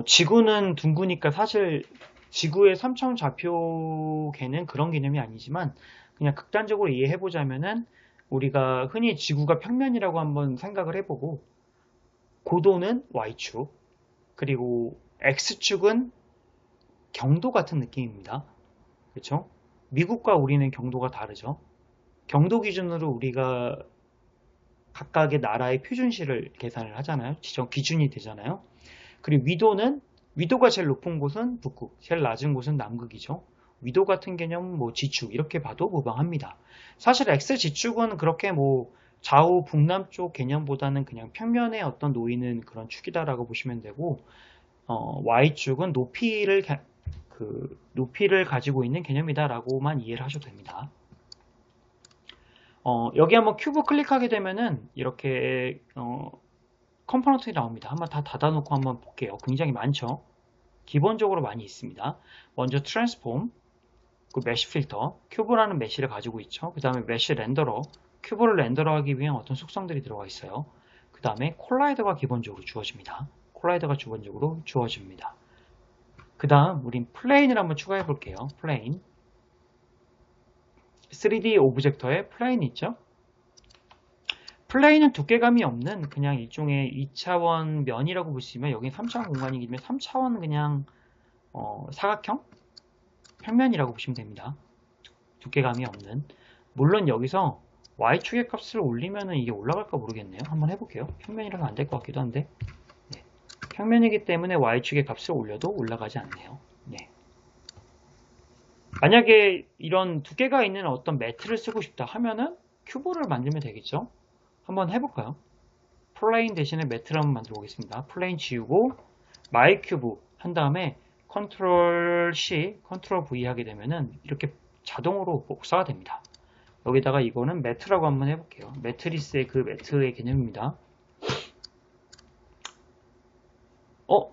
지구는 둥그니까 사실 지구의 3차원 좌표계는 그런 개념이 아니지만 그냥 극단적으로 이해해보자면은 우리가 흔히 지구가 평면이라고 한번 생각을 해보고 고도는 Y축 그리고 X축은 경도 같은 느낌입니다. 그렇죠? 미국과 우리는 경도가 다르죠. 경도 기준으로 우리가 각각의 나라의 표준시를 계산을 하잖아요. 지정 기준이 되잖아요. 그리고 위도가 제일 높은 곳은 북극, 제일 낮은 곳은 남극이죠. 위도 같은 개념은 뭐 지축 이렇게 봐도 무방합니다. 사실 X지축은 그렇게 뭐 좌우 북남쪽 개념보다는 그냥 평면에 어떤 놓이는 그런 축이다라고 보시면 되고 Y축은 높이를 가지고 있는 개념이다라고만 이해를 하셔도 됩니다. 여기 한번 큐브 클릭하게 되면은 이렇게 컴포넌트가 나옵니다. 한번 다 닫아놓고 한번 볼게요. 굉장히 많죠? 기본적으로 많이 있습니다. 먼저 트랜스폼, 그 메쉬 필터, 큐브라는 메쉬를 가지고 있죠. 그 다음에 메쉬 렌더러, 큐브를 렌더러하기 위한 어떤 속성들이 들어가 있어요. 그 다음에 콜라이더가 기본적으로 주어집니다. 콜라이더가 기본적으로 주어집니다. 그 다음 우린 플레인을 한번 추가해 볼게요. 플레인 3D 오브젝터에 플레인 있죠? 플레인은 두께감이 없는 그냥 일종의 2차원 면이라고 보시면 여기 3차원 공간이기 때문에 3차원 그냥 사각형? 평면이라고 보시면 됩니다. 두께감이 없는. 물론 여기서 Y축의 값을 올리면 이게 올라갈까 모르겠네요. 한번 해볼게요. 평면이라면 안 될 것 같기도 한데 네. 평면이기 때문에 Y축의 값을 올려도 올라가지 않네요. 네. 만약에 이런 두께가 있는 어떤 매트를 쓰고 싶다 하면은 큐브를 만들면 되겠죠. 한번 해볼까요? 플레인 대신에 매트를 한번 만들어 보겠습니다. 플레인 지우고 마이 큐브 한 다음에 컨트롤 C, 컨트롤 V 하게 되면은 이렇게 자동으로 복사가 됩니다. 여기다가 이거는 매트라고 한번 해볼게요. 매트리스의 그 매트의 개념입니다.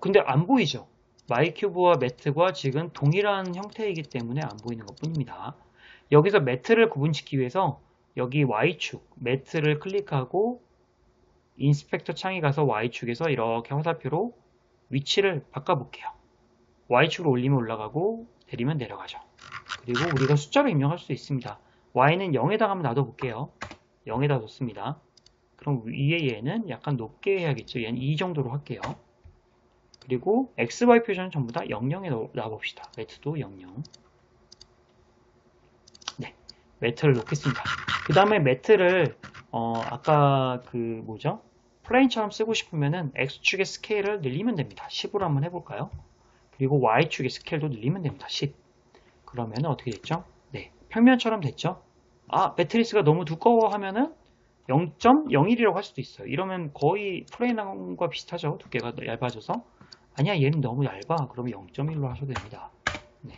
근데 안 보이죠? 마이큐브와 매트가 지금 동일한 형태이기 때문에 안 보이는 것 뿐입니다. 여기서 매트를 구분짓기 위해서 여기 Y축, 매트를 클릭하고 인스펙터 창에 가서 Y축에서 이렇게 화살표로 위치를 바꿔볼게요. Y축으로 올리면 올라가고 내리면 내려가죠. 그리고 우리가 숫자로 입력할 수 있습니다. Y는 0에다가 한번 놔둬볼게요. 0에다 뒀습니다. 그럼 위에 얘는 약간 높게 해야겠죠. 얘는 2 정도로 할게요. 그리고 XY 표시는 전부 다 00에 놔봅시다. 매트도 00. 네, 매트를 놓겠습니다. 그 다음에 매트를 아까 플레인처럼 쓰고 싶으면은 X축의 스케일을 늘리면 됩니다. 10으로 한번 해볼까요? 그리고 Y축의 스케일도 늘리면 됩니다. 10. 그러면 어떻게 됐죠? 네, 평면처럼 됐죠? 매트리스가 너무 두꺼워 하면은 0.01이라고 할 수도 있어요. 이러면 거의 플레인과 비슷하죠. 두께가 얇아져서. 아니야, 얘는 너무 얇아. 그러면 0.1로 하셔도 됩니다. 네.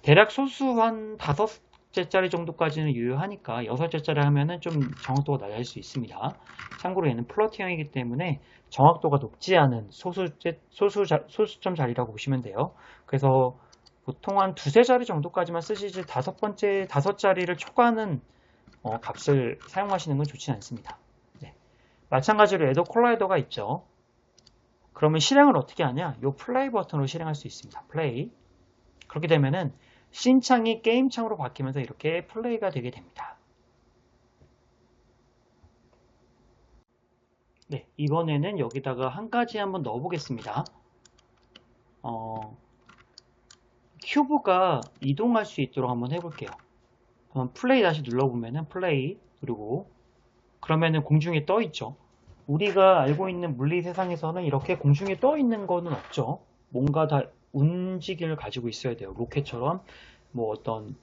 대략 소수 한 5개짜리 정도까지는 유효하니까 6개짜리 하면은 좀 정확도가 낮아질 수 있습니다. 참고로 얘는 플러트형이기 때문에 정확도가 높지 않은 소수점 자리라고 보시면 돼요. 그래서 보통 한 2~3자리 정도까지만 쓰시지 5자리를 초과하는 값을 사용하시는 건 좋지 않습니다. 네. 마찬가지로 얘도 콜라이더가 있죠. 그러면 실행을 어떻게 하냐? 이 플레이 버튼으로 실행할 수 있습니다. 플레이. 그렇게 되면은 씬창이 게임창으로 바뀌면서 이렇게 플레이가 되게 됩니다. 네, 이번에는 여기다가 한 가지 한번 넣어 보겠습니다. 큐브가 이동할 수 있도록 한번 해볼게요. 한번 플레이 다시 눌러보면은 플레이 그리고 그러면은 공중에 떠 있죠. 우리가 알고 있는 물리 세상에서는 이렇게 공중에 떠 있는 거는 없죠. 뭔가 다 움직임을 가지고 있어야 돼요. 로켓처럼 뭐 어떤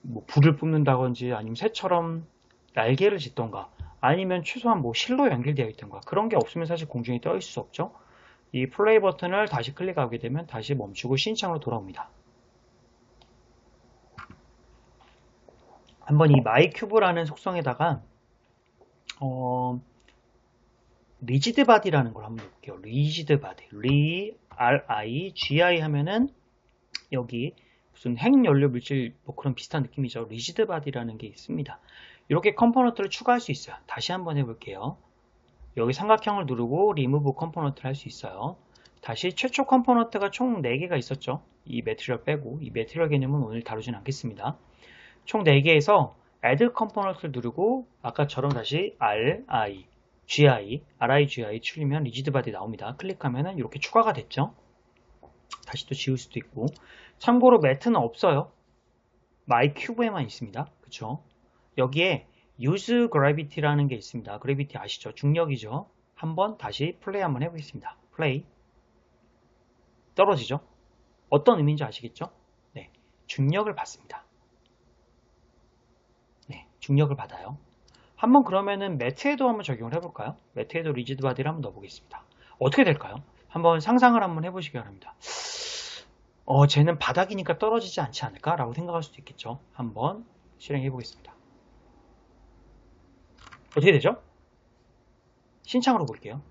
뭐 불을 뿜는다든지 아니면 새처럼 날개를 짓던가 아니면 최소한 뭐 실로 연결되어 있던가 그런 게 없으면 사실 공중에 떠 있을 수 없죠. 이 플레이 버튼을 다시 클릭하게 되면 다시 멈추고 신창으로 돌아옵니다. 한번 이 마이 큐브라는 속성에다가 리지드 바디라는 걸 한번 볼게요. 리지드 바디, RIGI 하면은 여기 무슨 핵연료 물질 뭐 그런 비슷한 느낌이죠. 리지드 바디라는 게 있습니다. 이렇게 컴포넌트를 추가할 수 있어요. 다시 한번 해볼게요. 여기 삼각형을 누르고 리무브 컴포넌트를 할 수 있어요. 다시 최초 컴포넌트가 총 4개가 있었죠. 이 매트리얼 빼고 이 매트리얼 개념은 오늘 다루진 않겠습니다. 총 4개에서 add 컴포넌트를 누르고 아까처럼 다시 RIGI 출리면 리지드 바디 나옵니다. 클릭하면 이렇게 추가가 됐죠. 다시 또 지울 수도 있고 참고로 매트는 없어요. 마이 큐브에만 있습니다. 그쵸? 여기에 use gravity라는 게 있습니다. 그래비티 아시죠? 중력이죠. 한번 다시 플레이 한번 해보겠습니다. 플레이 떨어지죠? 어떤 의미인지 아시겠죠? 네, 중력을 받습니다. 네, 중력을 받아요. 한번 그러면은 매트에도 한번 적용을 해볼까요? 매트에도 리지드 바디를 한번 넣어보겠습니다. 어떻게 될까요? 한번 상상을 한번 해보시기 바랍니다. 쟤는 바닥이니까 떨어지지 않지 않을까? 라고 생각할 수도 있겠죠. 한번 실행해 보겠습니다. 어떻게 되죠? 신창으로 볼게요.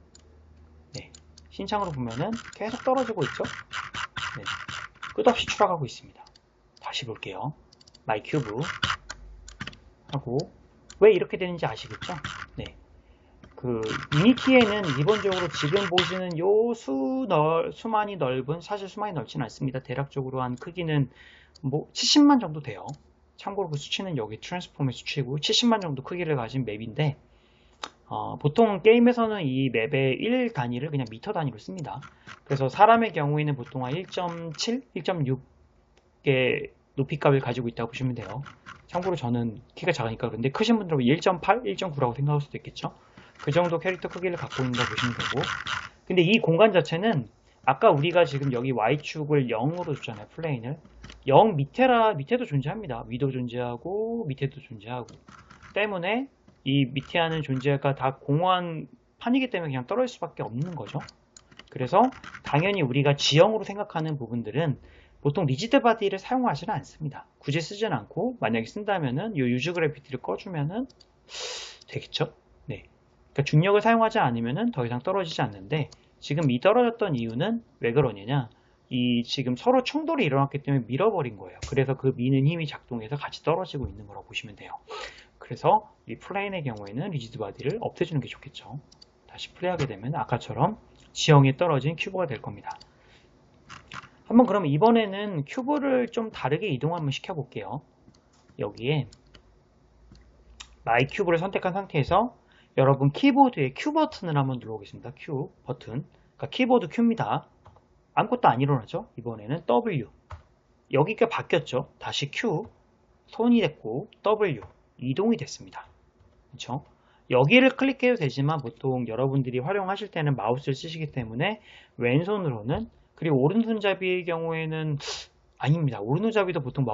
네, 신창으로 보면은 계속 떨어지고 있죠? 네, 끝없이 추락하고 있습니다. 다시 볼게요. 마이 큐브 하고 왜 이렇게 되는지 아시겠죠? 네, 그 유니티에는 기본적으로 지금 보시는 요 수만이 넓은 사실 수만이 넓지는 않습니다. 대략적으로 한 크기는 뭐 70만 정도 돼요. 참고로 그 수치는 여기 트랜스폼의 수치고 70만 정도 크기를 가진 맵인데 보통 게임에서는 이 맵의 1 단위를 그냥 미터 단위로 씁니다. 그래서 사람의 경우에는 보통 한 1.7, 1.6의 높이값을 가지고 있다고 보시면 돼요. 참고로 저는 키가 작으니까 그런데 크신 분들은 1.8, 1.9라고 생각할 수도 있겠죠. 그 정도 캐릭터 크기를 갖고 있는다고 보시면 되고 근데 이 공간 자체는 아까 우리가 지금 여기 Y축을 0으로 줬잖아요. 플레인을 0 밑에도 존재합니다. 위도 존재하고 밑에도 존재하고 때문에 이 밑에 하는 존재가 다 공허한 판이기 때문에 그냥 떨어질 수밖에 없는 거죠. 그래서 당연히 우리가 지형으로 생각하는 부분들은 보통 리지드 바디를 사용하지는 않습니다. 굳이 쓰진 않고 만약에 쓴다면은 이 유즈 그래피티를 꺼주면은 되겠죠. 네. 그러니까 중력을 사용하지 않으면은 더 이상 떨어지지 않는데 지금 이 떨어졌던 이유는 왜 그러느냐? 이 지금 서로 충돌이 일어났기 때문에 밀어버린 거예요. 그래서 그 미는 힘이 작동해서 같이 떨어지고 있는 거라고 보시면 돼요. 그래서 이 플레인의 경우에는 리지드 바디를 없애주는 게 좋겠죠. 다시 플레이하게 되면 아까처럼 지형에 떨어진 큐브가 될 겁니다. 한번 그럼 이번에는 큐브를 좀 다르게 이동 한번 시켜볼게요. 여기에 마이 큐브를 선택한 상태에서 여러분 키보드에 Q 버튼을 한번 눌러보겠습니다. Q 버튼. 그러니까 키보드 Q입니다. 아무것도 안 일어나죠? 이번에는 W. 여기가 바뀌었죠? 다시 Q. 손이 됐고 W. 이동이 됐습니다. 그렇죠? 여기를 클릭해도 되지만 보통 여러분들이 활용하실 때는 마우스를 쓰시기 때문에 왼손으로는 그리고 오른손잡이의 경우에는 아닙니다. 오른손잡이도 보통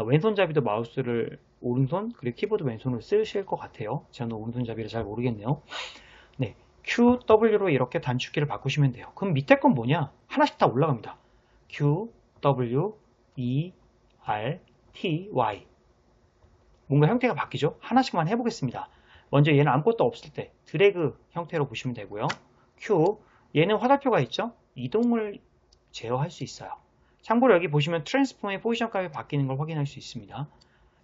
왼손잡이도 마우스를 오른손 그리고 키보드 왼손으로 쓰실 것 같아요. 저는 오른손잡이를 잘 모르겠네요. 네, Q, W로 이렇게 단축키를 바꾸시면 돼요. 그럼 밑에 건 뭐냐? 하나씩 다 올라갑니다. Q, W, E, R, T, Y 뭔가 형태가 바뀌죠? 하나씩만 해보겠습니다. 먼저 얘는 아무것도 없을 때 드래그 형태로 보시면 되고요. Q, 얘는 화살표가 있죠? 이동을 제어할 수 있어요. 참고로 여기 보시면 트랜스폼의 포지션 값이 바뀌는 걸 확인할 수 있습니다.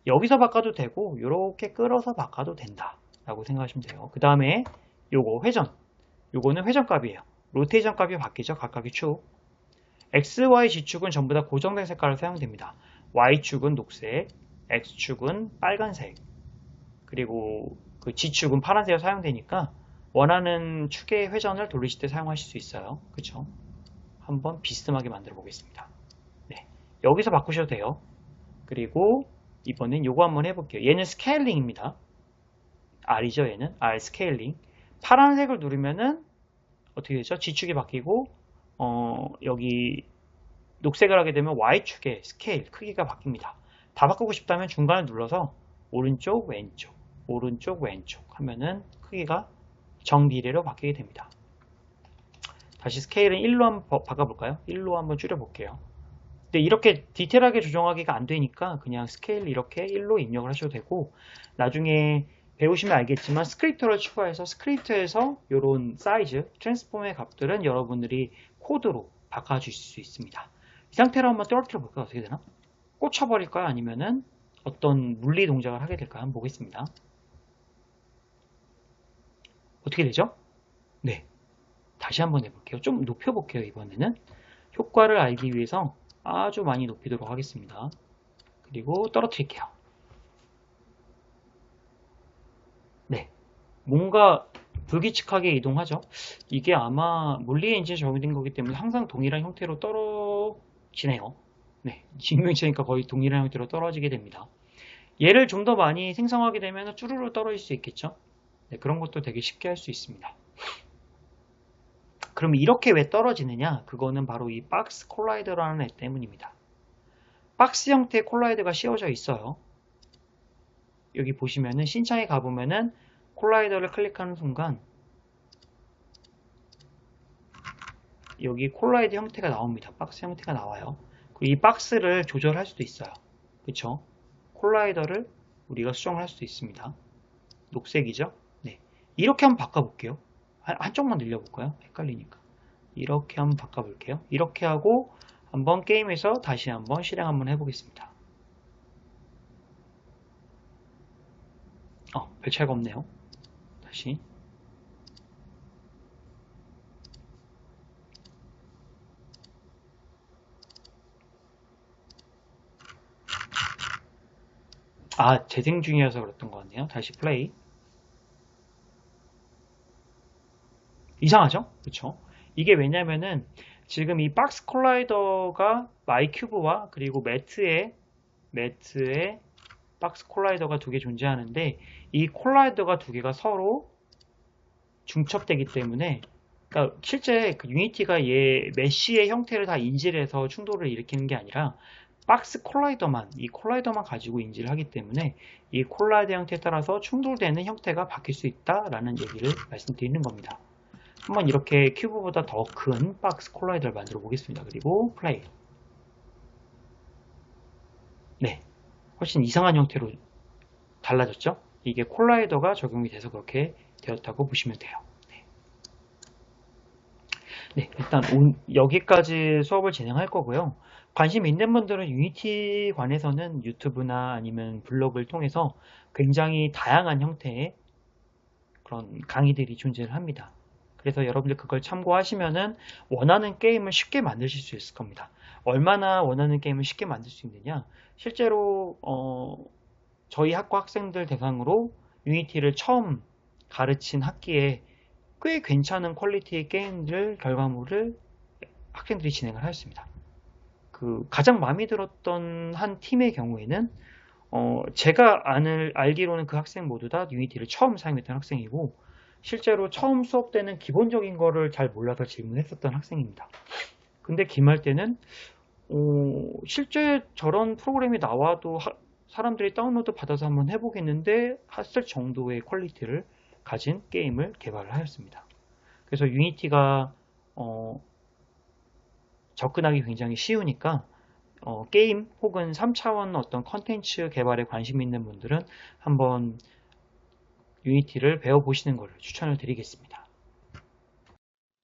여기서 바꿔도 되고 이렇게 끌어서 바꿔도 된다 라고 생각하시면 돼요. 그 다음에 요거 회전, 요거는 회전 값이에요. 로테이션 값이 바뀌죠. 각각의 축. X, Y, G축은 전부 다 고정된 색깔을 사용됩니다. Y축은 녹색, X축은 빨간색, 그리고 그 G축은 파란색으로 사용되니까 원하는 축의 회전을 돌리실 때 사용하실 수 있어요. 그쵸? 한번 비스듬하게 만들어 보겠습니다. 여기서 바꾸셔도 돼요. 그리고 이번엔 요거 한번 해볼게요. 얘는 스케일링입니다. R이죠, 얘는. R 스케일링. 파란색을 누르면은 어떻게 되죠? G축이 바뀌고 여기 녹색을 하게 되면 Y축의 스케일, 크기가 바뀝니다. 다 바꾸고 싶다면 중간을 눌러서 오른쪽, 왼쪽, 오른쪽, 왼쪽 하면은 크기가 정비례로 바뀌게 됩니다. 다시 스케일은 1로 한번 바꿔볼까요? 1로 한번 줄여볼게요. 근데 이렇게 디테일하게 조정하기가 안 되니까 그냥 스케일 이렇게 1로 입력을 하셔도 되고, 나중에 배우시면 알겠지만 스크립트를 추가해서 스크립트에서 이런 사이즈, 트랜스폼의 값들은 여러분들이 코드로 바꿔주실 수 있습니다. 이 상태로 한번 떨어뜨려 볼까요? 어떻게 되나? 꽂혀버릴까요? 아니면은 어떤 물리 동작을 하게 될까요? 한번 보겠습니다. 어떻게 되죠? 네. 다시 한번 해볼게요. 좀 높여볼게요, 이번에는. 효과를 알기 위해서 아주 많이 높이도록 하겠습니다. 그리고 떨어뜨릴게요. 네. 뭔가 불규칙하게 이동하죠. 이게 아마 물리 엔진에 적용된 거기 때문에 항상 동일한 형태로 떨어지네요. 네. 직무유체니까 거의 동일한 형태로 떨어지게 됩니다. 얘를 좀 더 많이 생성하게 되면 쭈루루 떨어질 수 있겠죠. 네, 그런 것도 되게 쉽게 할 수 있습니다. 그럼 이렇게 왜 떨어지느냐? 그거는 바로 이 박스 콜라이더라는 애 때문입니다. 박스 형태의 콜라이더가 씌워져 있어요. 여기 보시면은 신창에 가보면은 콜라이더를 클릭하는 순간 여기 콜라이더 형태가 나옵니다. 박스 형태가 나와요. 그리고 이 박스를 조절할 수도 있어요. 그쵸? 콜라이더를 우리가 수정할 수도 있습니다. 녹색이죠? 네. 이렇게 한번 바꿔볼게요. 한쪽만 늘려볼까요? 헷갈리니까. 이렇게 한번 바꿔볼게요. 이렇게 하고 한번 게임에서 다시 한번 실행 한번 해보겠습니다. 별 차이가 없네요. 다시. 재생 중이어서 그랬던 것 같네요. 다시 플레이. 이상하죠? 그쵸? 이게 왜냐면은 지금 이 박스 콜라이더가 마이큐브와 그리고 매트에 박스 콜라이더가 두 개 존재하는데, 이 콜라이더가 두 개가 서로 중첩되기 때문에, 그러니까 실제 그 유니티가 얘 메쉬의 형태를 다 인지를 해서 충돌을 일으키는 게 아니라 박스 콜라이더만, 이 콜라이더만 가지고 인지를 하기 때문에 이 콜라이더 형태에 따라서 충돌되는 형태가 바뀔 수 있다라는 얘기를 말씀드리는 겁니다. 한번 이렇게 큐브보다 더 큰 박스 콜라이더를 만들어 보겠습니다. 그리고 플레이. 네, 훨씬 이상한 형태로 달라졌죠? 이게 콜라이더가 적용이 돼서 그렇게 되었다고 보시면 돼요. 네, 일단 여기까지 수업을 진행할 거고요. 관심 있는 분들은 유니티 관해서는 유튜브나 아니면 블로그를 통해서 굉장히 다양한 형태의 그런 강의들이 존재를 합니다. 그래서 여러분들 그걸 참고하시면은 원하는 게임을 쉽게 만드실 수 있을 겁니다. 얼마나 원하는 게임을 쉽게 만들 수 있느냐? 실제로 저희 학과 학생들 대상으로 유니티를 처음 가르친 학기에 꽤 괜찮은 퀄리티의 게임들 결과물을 학생들이 진행을 하였습니다. 그 가장 마음에 들었던 한 팀의 경우에는 제가 알기로는 그 학생 모두 다 유니티를 처음 사용했던 학생이고, 실제로 처음 수업 때는 기본적인 거를 잘 몰라서 질문했었던 학생입니다. 근데 기말 때는 실제 저런 프로그램이 나와도 사람들이 다운로드 받아서 한번 해보겠는데 했을 정도의 퀄리티를 가진 게임을 개발을 하였습니다. 그래서 유니티가 접근하기 굉장히 쉬우니까 게임 혹은 3차원 어떤 컨텐츠 개발에 관심 있는 분들은 한번 유니티를 배워보시는 것을 추천을 드리겠습니다.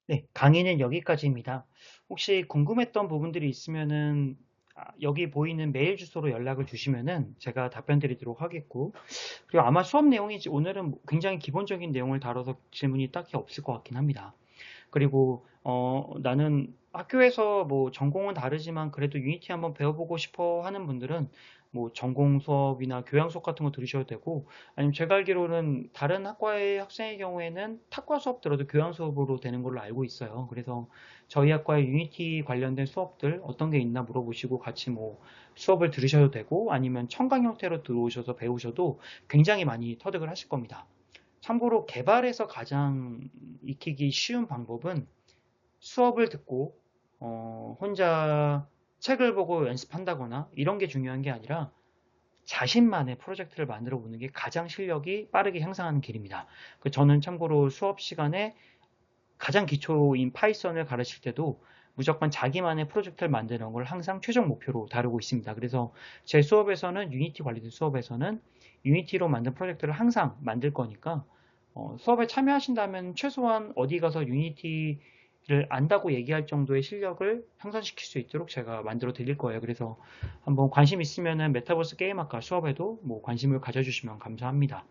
네, 강의는 여기까지입니다. 혹시 궁금했던 부분들이 있으면은 여기 보이는 메일 주소로 연락을 주시면은 제가 답변 드리도록 하겠고, 그리고 아마 수업 내용이 오늘은 굉장히 기본적인 내용을 다뤄서 질문이 딱히 없을 것 같긴 합니다. 그리고 나는 학교에서 뭐 전공은 다르지만 그래도 유니티 한번 배워보고 싶어 하는 분들은 뭐 전공 수업이나 교양 수업 같은 거 들으셔도 되고, 아니면 제가 알기로는 다른 학과의 학생의 경우에는 탁과 수업 들어도 교양 수업으로 되는 걸로 알고 있어요. 그래서 저희 학과의 유니티 관련된 수업들 어떤 게 있나 물어보시고 같이 뭐 수업을 들으셔도 되고, 아니면 청강 형태로 들어오셔서 배우셔도 굉장히 많이 터득을 하실 겁니다. 참고로 개발에서 가장 익히기 쉬운 방법은 수업을 듣고 혼자 책을 보고 연습한다거나 이런 게 중요한 게 아니라 자신만의 프로젝트를 만들어 보는 게 가장 실력이 빠르게 향상하는 길입니다. 저는 참고로 수업 시간에 가장 기초인 파이썬을 가르칠 때도 무조건 자기만의 프로젝트를 만드는 걸 항상 최종 목표로 다루고 있습니다. 그래서 제 수업에서는 유니티 관리된 수업에서는 유니티로 만든 프로젝트를 항상 만들 거니까 수업에 참여하신다면 최소한 어디 가서 유니티를 안다고 얘기할 정도의 실력을 향상시킬 수 있도록 제가 만들어 드릴 거예요. 그래서 한번 관심 있으면은 메타버스 게임학과 수업에도 뭐 관심을 가져주시면 감사합니다.